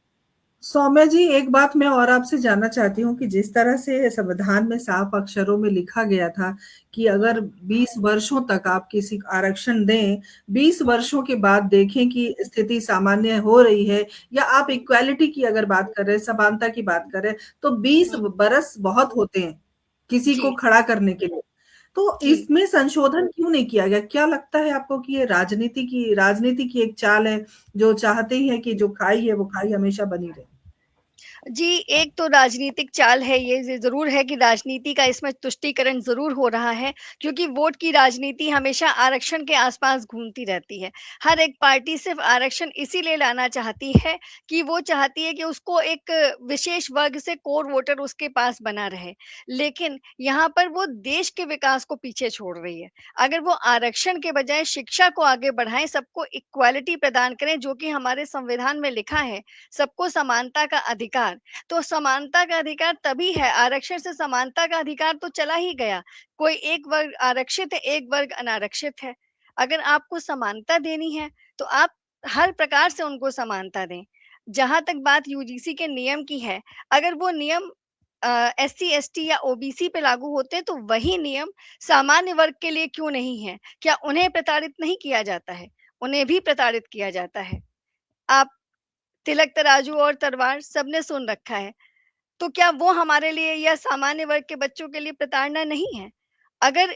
सौम्या जी, एक बात मैं और आपसे जानना चाहती हूँ कि जिस तरह से संविधान में साफ अक्षरों में लिखा गया था कि अगर 20 वर्षों तक आप किसी को आरक्षण दें, 20 वर्षों के बाद देखें कि स्थिति सामान्य हो रही है, या आप इक्वालिटी की अगर बात कर रहे हैं, समानता की बात कर रहे हैं, तो 20 बरस बहुत होते हैं किसी को जी, खड़ा करने के लिए। तो जी। इसमें संशोधन क्यों नहीं किया गया? क्या लगता है आपको कि ये राजनीति की एक चाल है, जो चाहते ही है कि जो खाई है वो खाई हमेशा बनी रहे? जी, एक तो राजनीतिक चाल है, ये ज़रूर है कि राजनीति का इसमें तुष्टीकरण ज़रूर हो रहा है, क्योंकि वोट की राजनीति हमेशा आरक्षण के आस-पास घूमती रहती है। हर एक पार्टी सिर्फ़ आरक्षण इसीलिए लाना चाहती है कि वो चाहती है कि उसको एक विशेष वर्ग से कोर वोटर उसके पास बना रहे। लेकिन यहाँ पर वो देश के विकास को पीछे छोड़ रही है। अगर वो आरक्षण के बजाय शिक्षा को आगे बढ़ाएँ, सबको इक्वालिटी प्रदान करें, जो कि हमारे संविधान में लिखा है, सबको समानता का अधिकार। तो समानता का अधिकार तभी है, आरक्षण से समानता का अधिकार तो चला ही गया। कोई एक वर्ग आरक्षित है, एक वर्ग अनारक्षित है। अगर आपको समानता देनी है, तो आप हर प्रकार से उनको समानता दें। जहाँ तक बात यूजीसी के नियम की है, अगर वो नियम एससी, एसटी या ओबीसी पे लागू होते हैं, तो वही नियम सामान्य वर्ग के लिए क्यों नहीं है? क्या उन्हें प्रताड़ित नहीं किया जाता है? उन्हें भी प्रताड़ित किया जाता है। आप तिलक तराजू और तलवार सबने सुन रखा है। तो क्या वो हमारे लिए या सामान्य वर्ग के बच्चों के लिए प्रताड़ना नहीं है? अगर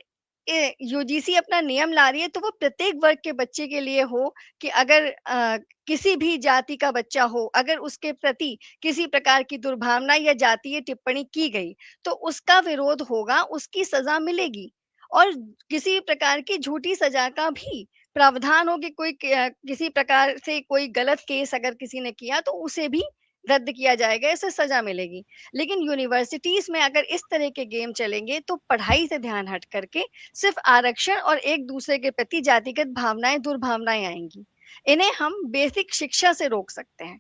यूजीसी अपना नियम ला रही है, तो वो प्रत्येक वर्ग के बच्चे के लिए हो कि अगर किसी भी जाति का बच्चा हो, अगर उसके प्रति किसी प्रकार की दुर्भावना या जातीय टिप्पणी की गई, तो उसका विरोध होगा, उसकी सज़ा मिलेगी। और किसी प्रकार की झूठी सज़ा का भी प्रावधान हो कि कोई किसी प्रकार से कोई गलत केस अगर किसी ने किया, तो उसे भी रद्द किया जाएगा, इसे सज़ा मिलेगी। लेकिन यूनिवर्सिटीज़ में अगर इस तरह के गेम चलेंगे, तो पढ़ाई से ध्यान हट करके सिर्फ़ आरक्षण और एक-दूसरे के प्रति जातिगत भावनाएँ, दुर्भावनाएँ आएँगी। इन्हें हम बेसिक शिक्षा से रोक सकते हैं।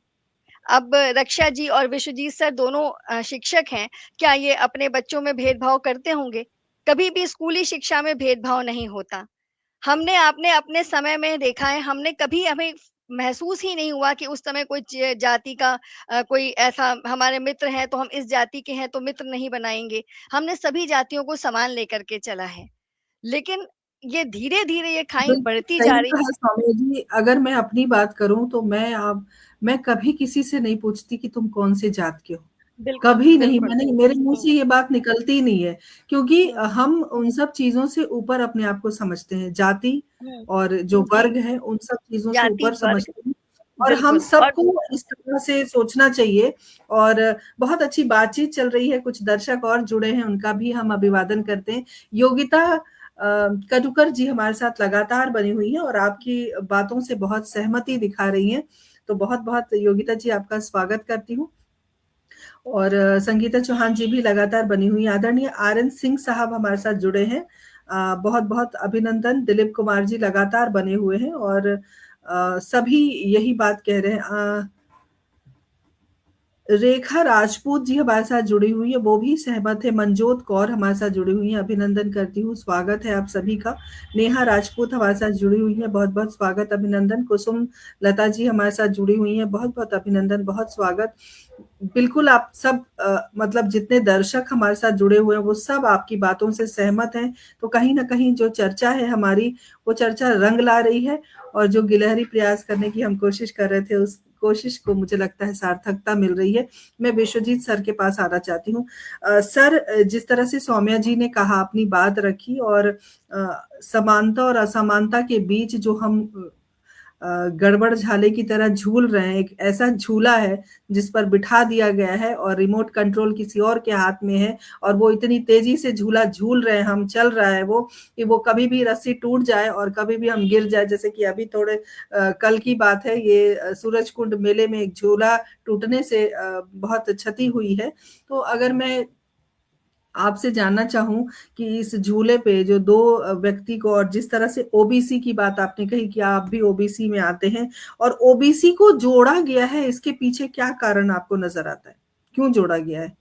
अब रक्षा जी और विश्वजीत सर दोनों शिक्षक हैं, क्या ये अपने बच्चों में भेदभाव करते होंगे? कभी भी स्कूली शिक्षा में भेदभाव नहीं होता। हमने आपने अपने समय में देखा है, हमने कभी हमें महसूस ही नहीं हुआ कि उस समय कोई जाति का कोई ऐसा हमारे मित्र हैं, तो हम इस जाति के हैं, तो मित्र नहीं बनाएँगे। हमने सभी जातियों को समान लेकर के चला है। लेकिन ये धीरे-धीरे ये खाई बिल्कुल बढ़ती जा सही रही कहा सौम्या जी। अगर मैं अपनी बात करूँ तो मैं कभी किसी से नहीं पूछती कि तुम कौन से जात के हो। बिल्कुल, कभी नहीं, बिल्कुल। मेरे मुँह हुँ, से ये बात निकलती ही नहीं है, क्योंकि हुँ, हम उन सब चीज़ों से ऊपर अपने आप को समझते हैं। जाति हुँ। और जो जी, वर्ग है, उन सब चीज़ों से जाति, ऊपर वर्ग, समझते हैं, और हम बिल्कुल। और सबको इस तरह से सोचना चाहिए। और बहुत अच्छी बातचीत चल रही है, कुछ दर्शक और जुड़े हैं, उनका भी हम अभिवादन करते हैं। योगिता कटुकर जी हमारे साथ लगातार बनी हुई हैं और आपकी बातों से बहुत सहमति दिखा रही हैं। तो बहुत-बहुत योगिता जी आपका स्वागत करती हूँ। और संगीता चौहान जी भी लगातार बनी हुई हैं। आदरणीय आरएन सिंह साहब हमारे साथ जुड़े हैं। बहुत-बहुत अभिनंदन। दिलीप कुमार जी लगातार बने हुए हैं और सभी यही बात कह रहे हैं। रेखा राजपूत जी हमारे साथ जुड़ी हुई है, वो भी सहमत है। मनजोत कौर हमारे साथ जुड़ी हुई हैं, अभिनंदन करती हूँ, स्वागत है आप सभी का। नेहा राजपूत हमारे साथ जुड़ी हुई हैं, बहुत-बहुत स्वागत, अभिनंदन। कुसुम लता जी हमारे साथ जुड़ी हुई हैं, बहुत-बहुत अभिनंदन, बहुत स्वागत। बिल्कुल आप सब मतलब जितने दर्शक हमारे साथ जुड़े हुए हैं, वो सब आपकी बातों से सहमत हैं। तो कहीं न कहीं जो चर्चा है हमारी, वो चर्चा रंग ला रही है, और जो गिलहरी प्रयास करने की हम कोशिश कर रहे थे, कोशिश को मुझे लगता है सार्थकता मिल रही है। मैं विश्वजीत सर के पास आना चाहती हूँ। सर, जिस तरह से सौम्या जी ने कहा, अपनी बात रखी, और समानता और असमानता के बीच जो हम गड़बड़ झाले की तरह झूल रहे हैं, एक ऐसा झूला है जिस पर बिठा दिया गया है और रिमोट कंट्रोल किसी और के हाथ में है, और वो इतनी तेजी से झूला झूल रहे हैं, हम चल रहा है वो, कि वो कभी भी रस्सी टूट जाए और कभी भी हम गिर जाए। जैसे कि अभी थोड़े कल की बात है, ये सूरज कुंड मेले में एक झूला टूटने से बहुत क्षति हुई है। तो अगर मैं आपसे जानना चाहूं कि इस झूले पे जो दो व्यक्ति को, और जिस तरह से ओबीसी की बात आपने कही कि आप भी ओबीसी में आते हैं, और ओबीसी को जोड़ा गया है, इसके पीछे क्या कारण आपको नजर आता है, क्यों जोड़ा गया है?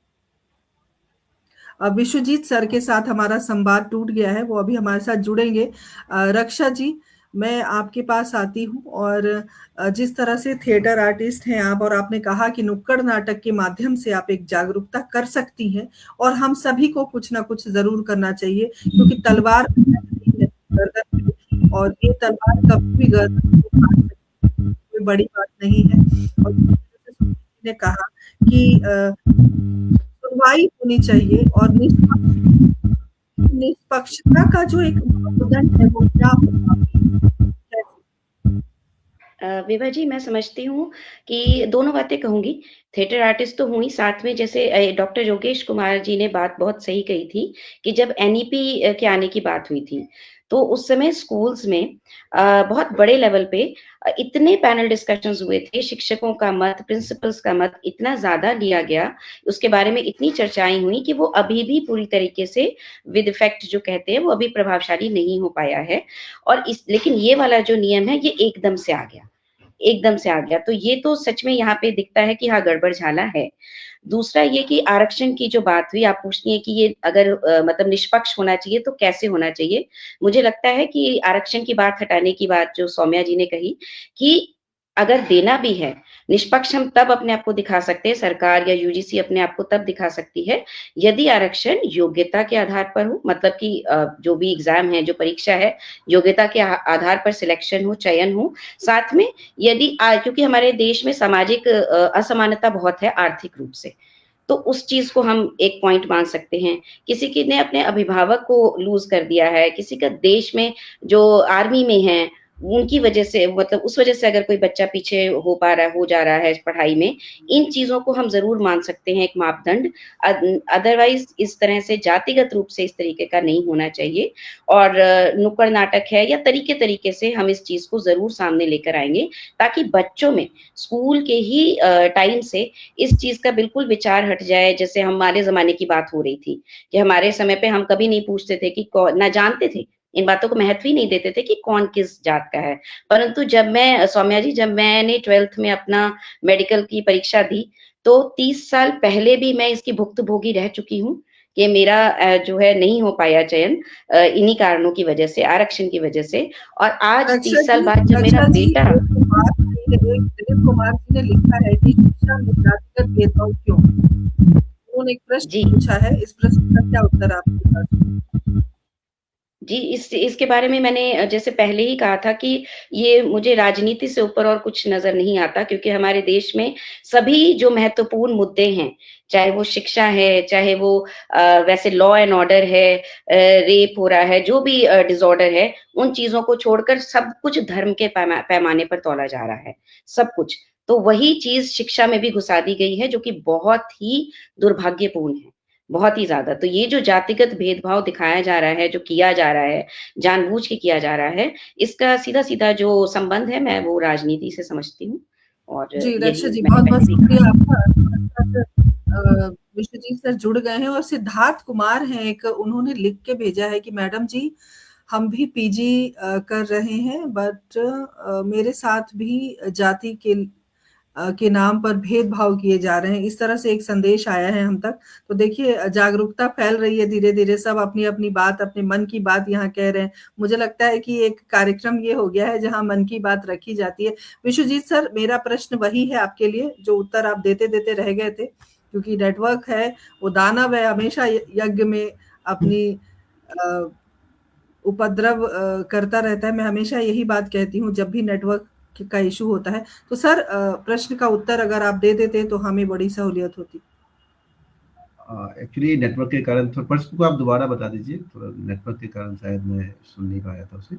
अब विश्वजीत सर के साथ हमारा संवाद टूट गया है, वो अभी हमारे साथ जुड़ेंगे। रक्षा जी, मैं आपके पास आती हूँ, और जिस तरह से थिएटर आर्टिस्ट हैं आप, और आपने कहा कि नुक्कड़ नाटक के माध्यम से आप एक जागरूकता कर सकती हैं, और हम सभी को कुछ ना कुछ जरूर करना चाहिए, क्योंकि तलवार गर्दन पे, और ये तलवार कभी भी गर्दन को काट सकती है, कोई बड़ी बात नहीं है। और जिस तरह से ने कहा कि सुनवाई होनी चाहिए, और निष्पक्षता का जो एक मापदंड है वो क्या होगा? विभा जी, मैं समझती हूँ कि दोनों बातें कहूँगी। थिएटर आर्टिस्ट तो हुई, साथ में जैसे डॉक्टर योगेश कुमार जी ने बात बहुत सही कही थी कि जब एनईपी के आने की बात हुई थी, तो उस समय स्कूल्स में बहुत बड़े लेवल पे इतने पैनल डिस्कशंस हुए थे, शिक्षकों का मत, प्रिंसिपल्स का मत इतना ज़्यादा लिया गया, उसके बारे में इतनी चर्चाएँ हुई कि वो अभी भी पूरी तरीके से विद इफेक्ट जो कहते हैं, वो अभी प्रभावशाली नहीं हो पाया है। और लेकिन ये वाला जो नियम है, ये एकदम से आ गया। एकदम से आ गया। तो ये तो सच में यहाँ पे दिखता है कि हाँ, गड़बड़-झाला है। दूसरा ये कि आरक्षण की जो बात हुई, आप पूछती हैं कि ये अगर मतलब निष्पक्ष होना चाहिए तो कैसे होना चाहिए? मुझे लगता है कि आरक्षण की बात हटाने की बात जो सौम्या जी ने कही कि अगर देना भी है, निष्पक्ष हम तब अपने आप को दिखा सकते हैं, सरकार या यूजीसी अपने आप को तब दिखा सकती है, यदि आरक्षण योग्यता के आधार पर हो, मतलब कि जो भी एग्ज़ाम है, जो परीक्षा है, योग्यता के आधार पर सिलेक्शन हो, चयन हो। साथ में यदि क्योंकि हमारे देश में सामाजिक असमानता बहुत है आर्थिक रूप से, तो उस चीज़ को हम एक पॉइंट मान सकते हैं। किसी की ने अपने अभिभावक को लूज़ कर दिया है, किसी का देश में जो आर्मी में है, उनकी वजह से मतलब उस वजह से अगर कोई बच्चा पीछे हो जा रहा है पढ़ाई में, इन चीज़ों को हम ज़रूर मान सकते हैं एक मापदंड। अदरवाइज़ इस तरह से जातिगत रूप से इस तरीके का नहीं होना चाहिए, और नुक्कड़ नाटक है या तरीके-तरीके से हम इस चीज़ को ज़रूर सामने लेकर आएँगे, ताकि बच्चों में स्कूल के ही टाइम से इस चीज़ का बिल्कुल विचार हट जाए। जैसे हमारे ज़माने की बात हो रही थी, कि हमारे समय पे हम कभी नहीं पूछते थे कि ना जानते थे, इन बातों को महत्व ही नहीं देते थे कि कौन किस जात का है। परंतु जब मैं सौम्या जी, जब मैंने 12th में अपना मेडिकल की परीक्षा दी, तो 30 साल पहले भी मैं इसकी भुक्तभोगी रह चुकी हूँ, कि मेरा जो है नहीं हो पाया चयन इन्हीं कारणों की वजह से, आरक्षण की वजह से। और आज 30 साल बाद जब मेरा बेटा दिलीप कुमार जी ने लिखा है कि शिक्षा में जातिगत भेदभाव क्यों? उन्होंने एक प्रश्न पूछा है, इस प्रश्न का क्या उत्तर आपके पास? जी, इसके बारे में मैंने जैसे पहले ही कहा था कि ये मुझे राजनीति से ऊपर और कुछ नज़र नहीं आता, क्योंकि हमारे देश में सभी जो महत्वपूर्ण मुद्दे हैं, चाहे वो शिक्षा है, चाहे वो वैसे लॉ एंड ऑर्डर है, रेप हो रहा है, जो भी डिसऑर्डर है, उन चीज़ों को छोड़कर सब कुछ धर्म के पैमाने पर तौला जा रहा है, सब कुछ। तो वही चीज़ शिक्षा में भी घुसा दी गई है, जो कि बहुत ही दुर्भाग्यपूर्ण है। बहुत ही ज़्यादा। तो ये जो जातिगत भेदभाव दिखाया जा रहा है, जो किया जा रहा है, जानबूझ के किया जा रहा है, इसका सीधा-सीधा जो संबंध है, मैं वो राजनीति से समझती हूँ, और जी, यही रक्षा जी, मैंने बहुत-बहुत पहले भी शुक्रिया कहा। आपका। विश्वजीत सर जुड़ गए हैं, और सिद्धार्थ कुमार हैं एक, उन्होंने लिख के भेजा है कि मैडम जी, हम भी पीजी कर रहे हैं, बट मेरे साथ भी जाति के नाम पर भेदभाव किए जा रहे हैं। इस तरह से एक संदेश आया है हम तक। तो देखिए, जागरूकता फैल रही है धीरे-धीरे, सब अपनी-अपनी बात, अपने मन की बात यहाँ कह रहे हैं। मुझे लगता है कि एक कार्यक्रम ये हो गया है जहाँ मन की बात रखी जाती है। विश्वजीत सर, मेरा प्रश्न वही है आपके लिए, जो उत्तर आप देते-देते रह गए थे, क्योंकि नेटवर्क है, वो दानव है, हमेशा यज्ञ में अपनी अ, उपद्रव करता रहता है। मैं हमेशा यही बात कहती हूँ, जब भी नेटवर्क का इशू होता है। तो सर प्रश्न का उत्तर अगर आप दे देते तो हमें बड़ी सहूलियत होती। एक्चुअली नेटवर्क के कारण, थोड़ा प्रश्न को आप दोबारा बता दीजिए, थोड़ा नेटवर्क के कारण शायद मैं सुन नहीं पाया था उसे।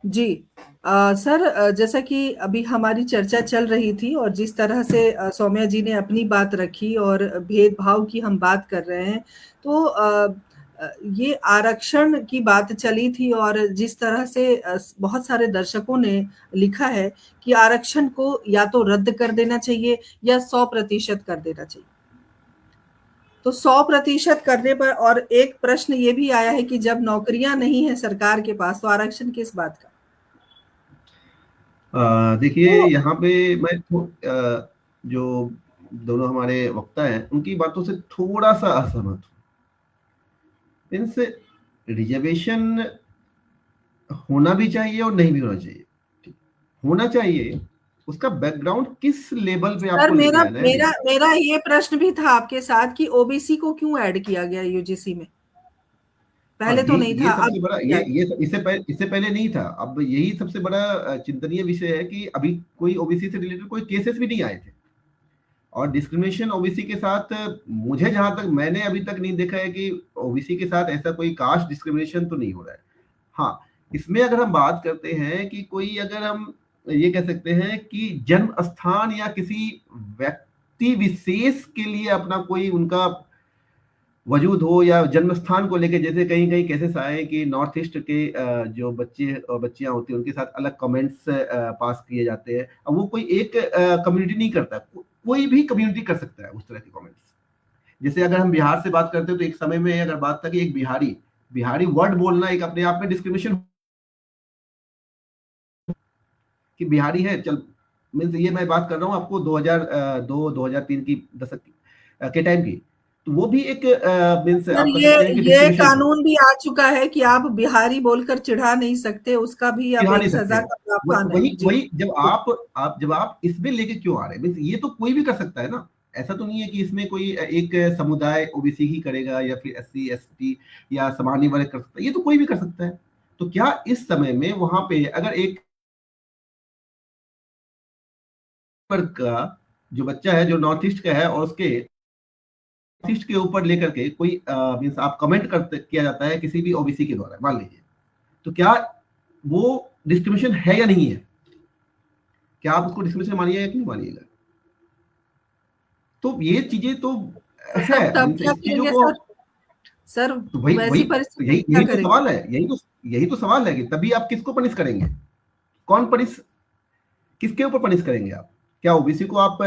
जी सर, जैसा कि अभी हमारी चर्चा चल रही थी और जिस तरह से सौम्या जी ने अपनी बात रखी और भेदभाव की हम बात कर रहे हैं, तो ये आरक्षण की बात चली थी और जिस तरह से बहुत सारे दर्शकों ने लिखा है कि आरक्षण को या तो रद्द कर देना चाहिए या 100% कर देना चाहिए। तो 100% करने पर, और एक प्रश्न ये भी आया है कि जब नौकरियां नहीं है सरकार के पास तो आरक्षण किस बात का। देखिए, तो यहाँ पे मैं जो दोनों हमारे वक्ता हैं उनकी बातों से थोड़ा सा असहमत हूँ। इनसे रिजर्वेशन होना भी चाहिए और नहीं भी होना चाहिए। होना चाहिए, उसका बैकग्राउंड किस लेवल पे सर आपको लेके मेरा आना है। मेरा मेरा ये प्रश्न भी था आपके साथ कि ओबीसी को क्यों ऐड किया गया यूजीसी में। पहले तो नहीं था, ये अब सबसे बड़ा, किया ये इससे पहले नहीं था। अब यही सबसे बड़ा चिंतनीय विषय है कि अभी कोई ओबीसी से रिलेटेड कोई केसेस भी नहीं आए थे। और डिस्क्रिमिनेशन ओबीसी के साथ, मुझे जहां तक, मैंने अभी तक नहीं देखा है कि ओबीसी के साथ ऐसा कोई कास्ट डिस्क्रिमिनेशन तो नहीं हो रहा है। हाँ, इसमें अगर हम बात करते हैं कि कोई, अगर हम ये कह सकते हैं कि जन्म स्थान या किसी व्यक्ति विशेष के लिए अपना कोई उनका वजूद हो, या जन्म स्थान को लेके, जैसे कहीं कहीं केसेस आए कि नॉर्थ ईस्ट के जो बच्चे और बच्चियां होती हैं उनके साथ अलग कमेंट्स पास किए जाते हैं। अब वो कोई एक कम्युनिटी नहीं करता, कोई भी कम्युनिटी कर सकता है उस तरह के कमेंट्स। जैसे अगर हम बिहार से बात करते हैं तो एक समय में अगर बात था कि एक बिहारी वर्ड बोलना एक अपने आप में डिस्क्रिमिनेशन, कि बिहारी है चल, मीन्स ये मैं बात कर रहा हूँ आपको 2002-2003 की दशक के टाइम की। तो वो भी एक मीन्स सर आप कह सकते हैं कि ये डिस्क्रिमिनेशन था। कानून भी आ चुका है कि आप बिहारी बोलकर चिढ़ा नहीं सकते, उसका भी अब चिढ़ा एक नहीं सजा सकते। का प्रावधान है। वही जी वही जब आप इसमें लेके क्यों आ रहे हैं, मीन्स ये तो कोई भी कर सकता है ना। ऐसा तो नहीं है कि इसमें कोई एक समुदाय ओबीसी ही करेगा या फिर एससी एसटी या सामान्य वर्ग कर सकता है, ये तो कोई भी कर सकता है। तो क्या इस समय में वहां पे अगर एक वर्ग का जो बच्चा है जो नॉर्थ ईस्ट का है और उसके नॉर्थ ईस्ट के ऊपर लेकर के कोई मीन्स आप कमेंट करते किया जाता है किसी भी ओबीसी के द्वारा, मान लीजिए, तो क्या वो डिस्क्रिमिनेशन है या नहीं है? क्या आप उसको डिस्क्रिमिनेशन मानिएगा या नहीं मानिएगा? तो ये चीजें तो तो है, सब तब मीन्स क्या इस चीजों करेंगे को, सर? सर तो वही वैसी वही परिस्थिति यही में क्या यही तो करेंगे? सवाल है, यही तो सवाल है कि तभी आप किसको पनिश करेंगे? कौन पनिश, किसके ऊपर पनिश करेंगे आप? क्या ओबीसी को आप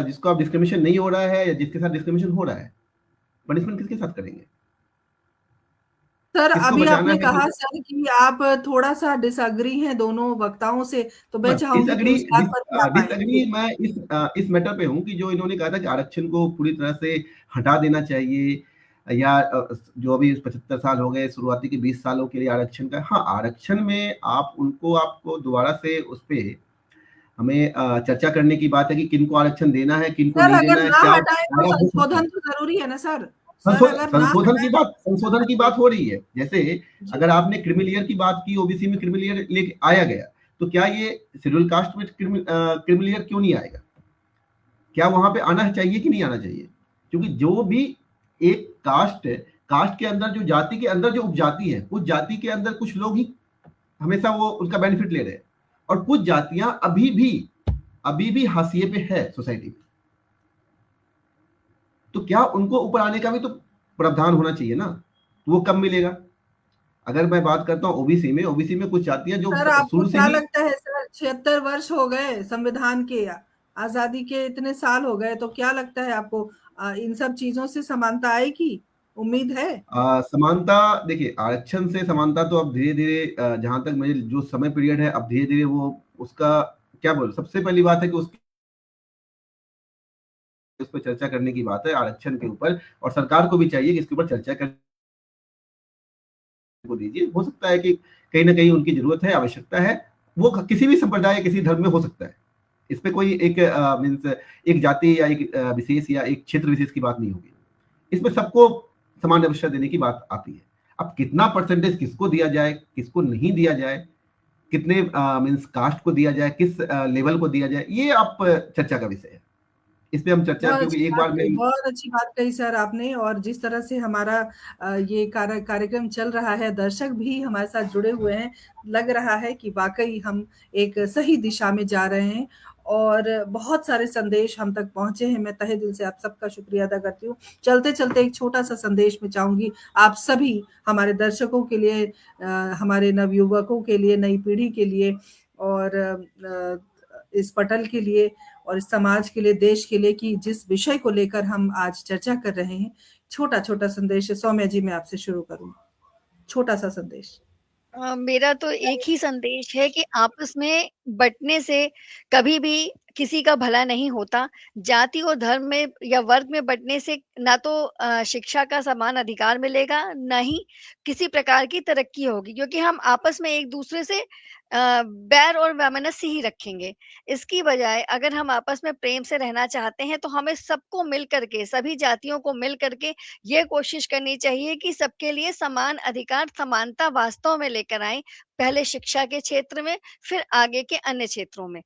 जिसको आप डिस्क्रिमिनेशन नहीं हो रहा है या जिसके साथ डिस्क्रिमिनेशन हो रहा है, पनिशमेंट किसके साथ करेंगे? सर किसको अभी बचाना आपने है कहा सर कि आप थोड़ा सा डिसएग्री हैं दोनों वक्ताओं से, तो मैं चाहूंगी कि डिसएग्री उस बात पर भी आप आए। डिसएग्री मैं इस मैटर पे हूँ कि जो इन्होंने कहा था कि आरक्षण को पूरी तरह से हटा देना चाहिए, या जो अभी 75 साल हो गए, शुरुआती के 20 सालों के लिए आरक्षण का, हाँ, आरक्षण में आपको दोबारा से उस पे हमें चर्चा करने की बात है कि किनको आरक्षण देना है, किनको सर नहीं अगर देना है, ना क्या हटाए तो हो सकता है। संशोधन तो जरूरी है ना सर। सर अगर ना हटाए संशोधन की बात हो रही है। जैसे जी अगर आपने क्रीमी लेयर की बात की, ओबीसी में क्रीमी लेयर लेके आया गया, तो क्या ये शेड्यूल कास्ट में क्रीमी लेयर क्यों नहीं आएगा? क्या वहां पे आना चाहिए कि नहीं आना चाहिए? क्योंकि जो भी एक कास्ट के अंदर, जो जाति के अंदर जो उपजाति है, उस जाति के अंदर कुछ लोग ही हमेशा वो उसका बेनिफिट ले रहे हैं, और कुछ जातियां अभी भी हाशिए पे है सोसाइटी में। तो क्या उनको ऊपर आने का भी तो प्रावधान होना चाहिए ना? तो वो कब मिलेगा? अगर मैं बात करता हूँ ओबीसी में कुछ जातियां जो सर, आपको शुरू से क्या ही, लगता है सर, 76 वर्ष हो गए संविधान के, आजादी के इतने साल हो गए, तो क्या लगता है आपको इन सब चीजों से समानता आएगी? उम्मीद है? समानता, देखिए, आरक्षण से समानता तो अब धीरे धीरे, जहां तक मुझे जो समय पीरियड है, अब धीरे धीरे वो उसका, क्या बोल, सबसे पहली बात है कि उस पर चर्चा करने की बात है आरक्षण के ऊपर, और सरकार को भी चाहिए कि इसके ऊपर चर्चा करने को दीजिए। हो सकता है कि कहीं ना कहीं उनकी जरूरत है, आवश्यकता है, वो किसी भी संप्रदाय, किसी धर्म में हो सकता है। इस पे कोई एक मीन्स एक जाति या एक विशेष या एक क्षेत्र विशेष की बात नहीं होगी। इसमें सबको समान अवसर देने की बात आती है। अब कितना परसेंटेज किसको दिया जाए, किसको नहीं दिया जाए, कितने मींस कास्ट को दिया जाए, किस लेवल को दिया जाए, ये आप चर्चा का विषय है। इस पे हम चर्चा, क्योंकि एक बार में बहुत अच्छी बात कही सर आपने। और जिस तरह से हमारा ये कार्यक्रम चल रहा है, दर्शक भी हमारे साथ जुड़े हुए हैं, लग रहा है कि वाकई हम एक सही दिशा में जा रहे हैं और बहुत सारे संदेश हम तक पहुंचे हैं। मैं तहे दिल से आप सबका शुक्रिया अदा करती हूँ। चलते चलते एक छोटा सा संदेश मैं चाहूंगी आप सभी हमारे दर्शकों के लिए, हमारे नवयुवकों के लिए, नई पीढ़ी के लिए और इस पटल के लिए और इस समाज के लिए, देश के लिए, कि जिस विषय को लेकर हम आज चर्चा कर रहे हैं, छोटा छोटा संदेश है। सौम्या जी, मैं आपसे शुरू करूं, छोटा सा संदेश। मेरा तो एक ही संदेश है कि आपस में बँटने से कभी भी किसी का भला नहीं होता। जाति और धर्म में या वर्ग में बँटने से ना तो शिक्षा का समान अधिकार मिलेगा, ना ही किसी प्रकार की तरक्की होगी, क्योंकि हम आपस में एक-दूसरे से बैर और वैमनस्य ही रखेंगे। इसकी बजाय अगर हम आपस में प्रेम से रहना चाहते हैं, तो हमें सबको मिल कर के, सभी जातियों को मिल कर के ये कोशिश करनी चाहिए कि सबके लिए समान अधिकार, समानता वास्तव में लेकर आएँ। पहले शिक्षा के क्षेत्र में, फिर आगे के अन्य क्षेत्रों में।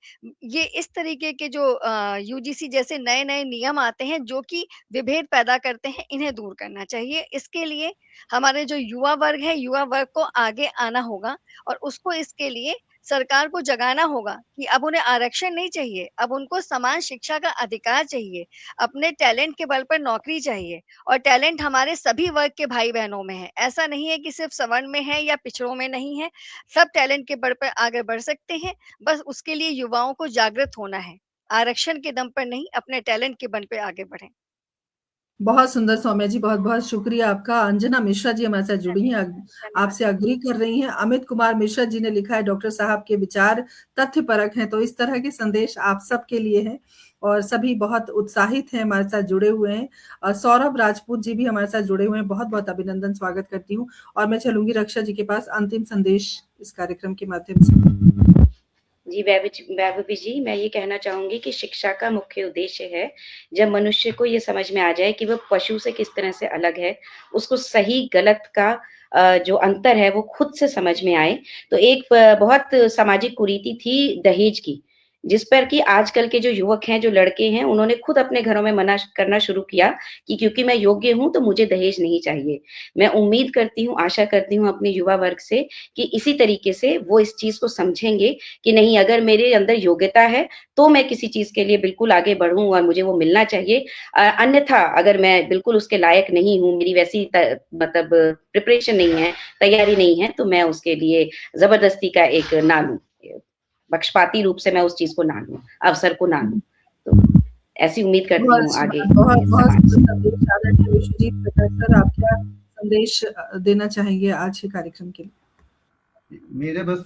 ये इस तरीके के जो यूजीसी जैसे नए-नए नियम आते हैं, जो कि विभेद पैदा करते हैं, इन्हें दूर करना चाहिए। इसके लिए हमारे जो युवा वर्ग है, युवा वर्ग को आगे आना होगा और उसको इसके लिए सरकार को जगाना होगा कि अब उन्हें आरक्षण नहीं चाहिए, अब उनको समान शिक्षा का अधिकार चाहिए। अपने टैलेंट के बल पर नौकरी चाहिए और टैलेंट हमारे सभी वर्ग के भाई-बहनों में है। ऐसा नहीं है कि सिर्फ़ सवर्ण में है या पिछड़ों में नहीं है, सब टैलेंट के बल पर आगे बढ़ सकते हैं, बस उसके लिए युवाओं को जागृत होना है। आरक्षण के दम पर नहीं, अपने टैलेंट के बल पे आगे बढ़ें। बहुत सुंदर सौम्या जी, बहुत-बहुत शुक्रिया आपका। अंजना मिश्रा जी हमारे साथ जुड़ी हैं, आपसे अग्री कर रही हैं। अमित कुमार मिश्रा जी ने लिखा है, डॉक्टर साहब के विचार तथ्यपरक हैं। तो इस तरह के संदेश आप सबके लिए हैं और सभी बहुत उत्साहित हैं, हमारे साथ जुड़े हुए हैं। और सौरभ राजपूत जी भी हमारे साथ जुड़े हुए हैं, बहुत-बहुत अभिनंदन, स्वागत करती हूँ। और मैं चलूँगी रक्षा जी के पास अंतिम संदेश इस कार्यक्रम के माध्यम से। जी, वैभवी जी, मैं ये कहना चाहूँगी कि शिक्षा का मुख्य उद्देश्य है, जब मनुष्य को ये समझ में आ जाए कि वो पशु से किस तरह से अलग है, उसको सही-गलत का जो अंतर है, वो खुद से समझ में आए। तो एक बहुत सामाजिक कुरीति थी दहेज की, जिस पर कि आजकल के जो युवक हैं, जो लड़के हैं, उन्होंने खुद अपने घरों में मना करना शुरू किया कि क्योंकि मैं योग्य हूँ, तो मुझे दहेज नहीं चाहिए। मैं उम्मीद करती हूँ, आशा करती हूँ अपने युवा वर्ग से कि इसी तरीके से वो इस चीज़ को समझेंगे कि नहीं, अगर मेरे अंदर योग्यता है, तो मैं किसी चीज़ के लिए बिल्कुल आगे बढ़ूँ और मुझे वो मिलना चाहिए। अन्यथा अगर मैं बिल्कुल उसके लायक नहीं हूँ, मेरी वैसी मतलब प्रिपरेशन नहीं है, तैयारी नहीं है, तो मैं उसके लिए ज़बरदस्ती का एक ना लूँ, पक्षपाती रूप से मैं उस चीज़ को ना लूँ, अवसर को ना लूँ। तो ऐसी उम्मीद करती बहुत हूँ अच्छी आगे बात, बहुत समाज सुंदर से। संदेश आदरणीय विश्वजीत प्रकाश सर, आप क्या संदेश देना चाहेंगे आज के कार्यक्रम के लिए? मेरे बस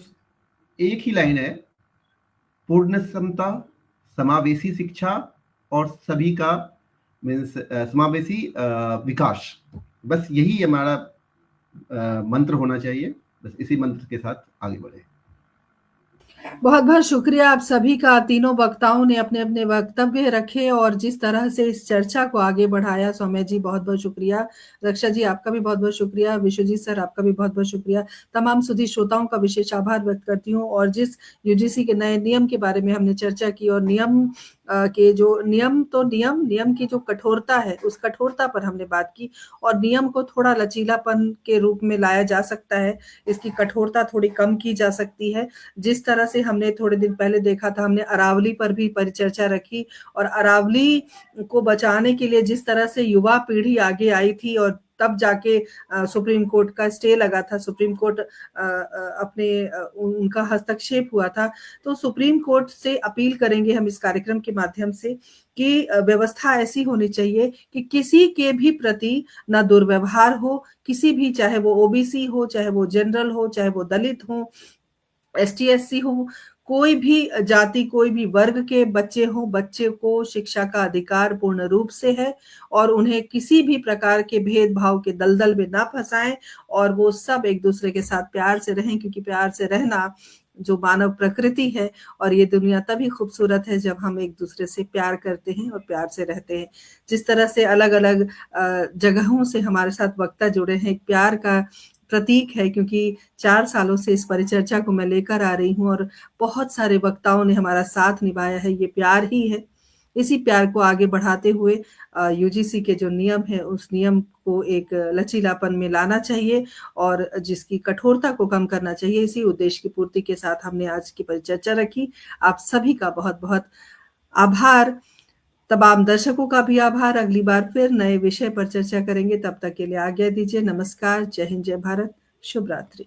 एक ही लाइन है, पूर्ण समता, समावेशी शिक्षा और सभी का मीन्स समावेशी विकास, बस यही हमारा मंत्र होना चाहिए। बस इसी मंत्र के साथ आगे बढ़े। बहुत-बहुत शुक्रिया आप सभी का। तीनों वक्ताओं ने अपने-अपने वक्तव्य रखे और जिस तरह से इस चर्चा को आगे बढ़ाया। सौम्या जी, बहुत-बहुत शुक्रिया। रक्षा जी, आपका भी बहुत-बहुत शुक्रिया। विश्वजीत सर, आपका भी बहुत-बहुत शुक्रिया। तमाम सुधी श्रोताओं का विशेष आभार व्यक्त करती हूँ। और जिस यूजीसी के नए नियम के बारे में हमने चर्चा की और नियम के जो नियम की जो कठोरता है, उस कठोरता पर हमने बात की और नियम को थोड़ा लचीलापन के रूप में लाया जा सकता है। इसकी कठोरता थोड़ी कम की जा सकती है। जिस तरह से हमने थोड़े दिन पहले देखा था, हमने अरावली पर भी परिचर्चा रखी और अरावली को बचाने के लिए जिस तरह से युवा पीढ़ी आगे आई थी और तब जाके सुप्रीम कोर्ट का स्टे लगा था, सुप्रीम कोर्ट उनका हस्तक्षेप हुआ था। तो सुप्रीम कोर्ट से अपील करेंगे हम इस कार्यक्रम के माध्यम से कि व्यवस्था ऐसी होनी चाहिए कि किसी के भी प्रति ना दुर्व्यवहार हो, किसी भी, चाहे वो ओबीसी हो, चाहे वो जनरल हो, चाहे वो दलित हो, एसटी-एससी हो, कोई भी जाति, कोई भी वर्ग के बच्चे हों, बच्चे को शिक्षा का अधिकार पूर्ण रूप से है और उन्हें किसी भी प्रकार के भेदभाव के दलदल में ना फँसाएँ और वो सब एक-दूसरे के साथ प्यार से रहें, क्योंकि प्यार से रहना जो मानव प्रकृति है, और ये दुनिया तभी खूबसूरत है जब हम एक दूसरे से प्यार करते हैं और प्यार से रहते हैं। जिस तरह से अलग-अलग जगहों से हमारे साथ वक्ता जुड़े हैं, एक प्यार का प्रतीक है, क्योंकि 4 सालों से इस परिचर्चा को मैं लेकर आ रही हूँ और बहुत सारे वक्ताओं ने हमारा साथ निभाया है, ये प्यार ही है। इसी प्यार को आगे बढ़ाते हुए यूजीसी के जो नियम हैं, उस नियम को एक लचीलापन में लाना चाहिए और जिसकी कठोरता को कम करना चाहिए। इसी उद्देश्य की पूर्ति के साथ हमने आज की परिचर्चा रखी। आप सभी का बहुत-बहुत आभार। तमाम दर्शकों का भी आभार। अगली बार फिर नए विषय पर चर्चा करेंगे। तब तक के लिए आज्ञा दीजिए। नमस्कार। जय हिंद, जय भारत। शुभ रात्रि।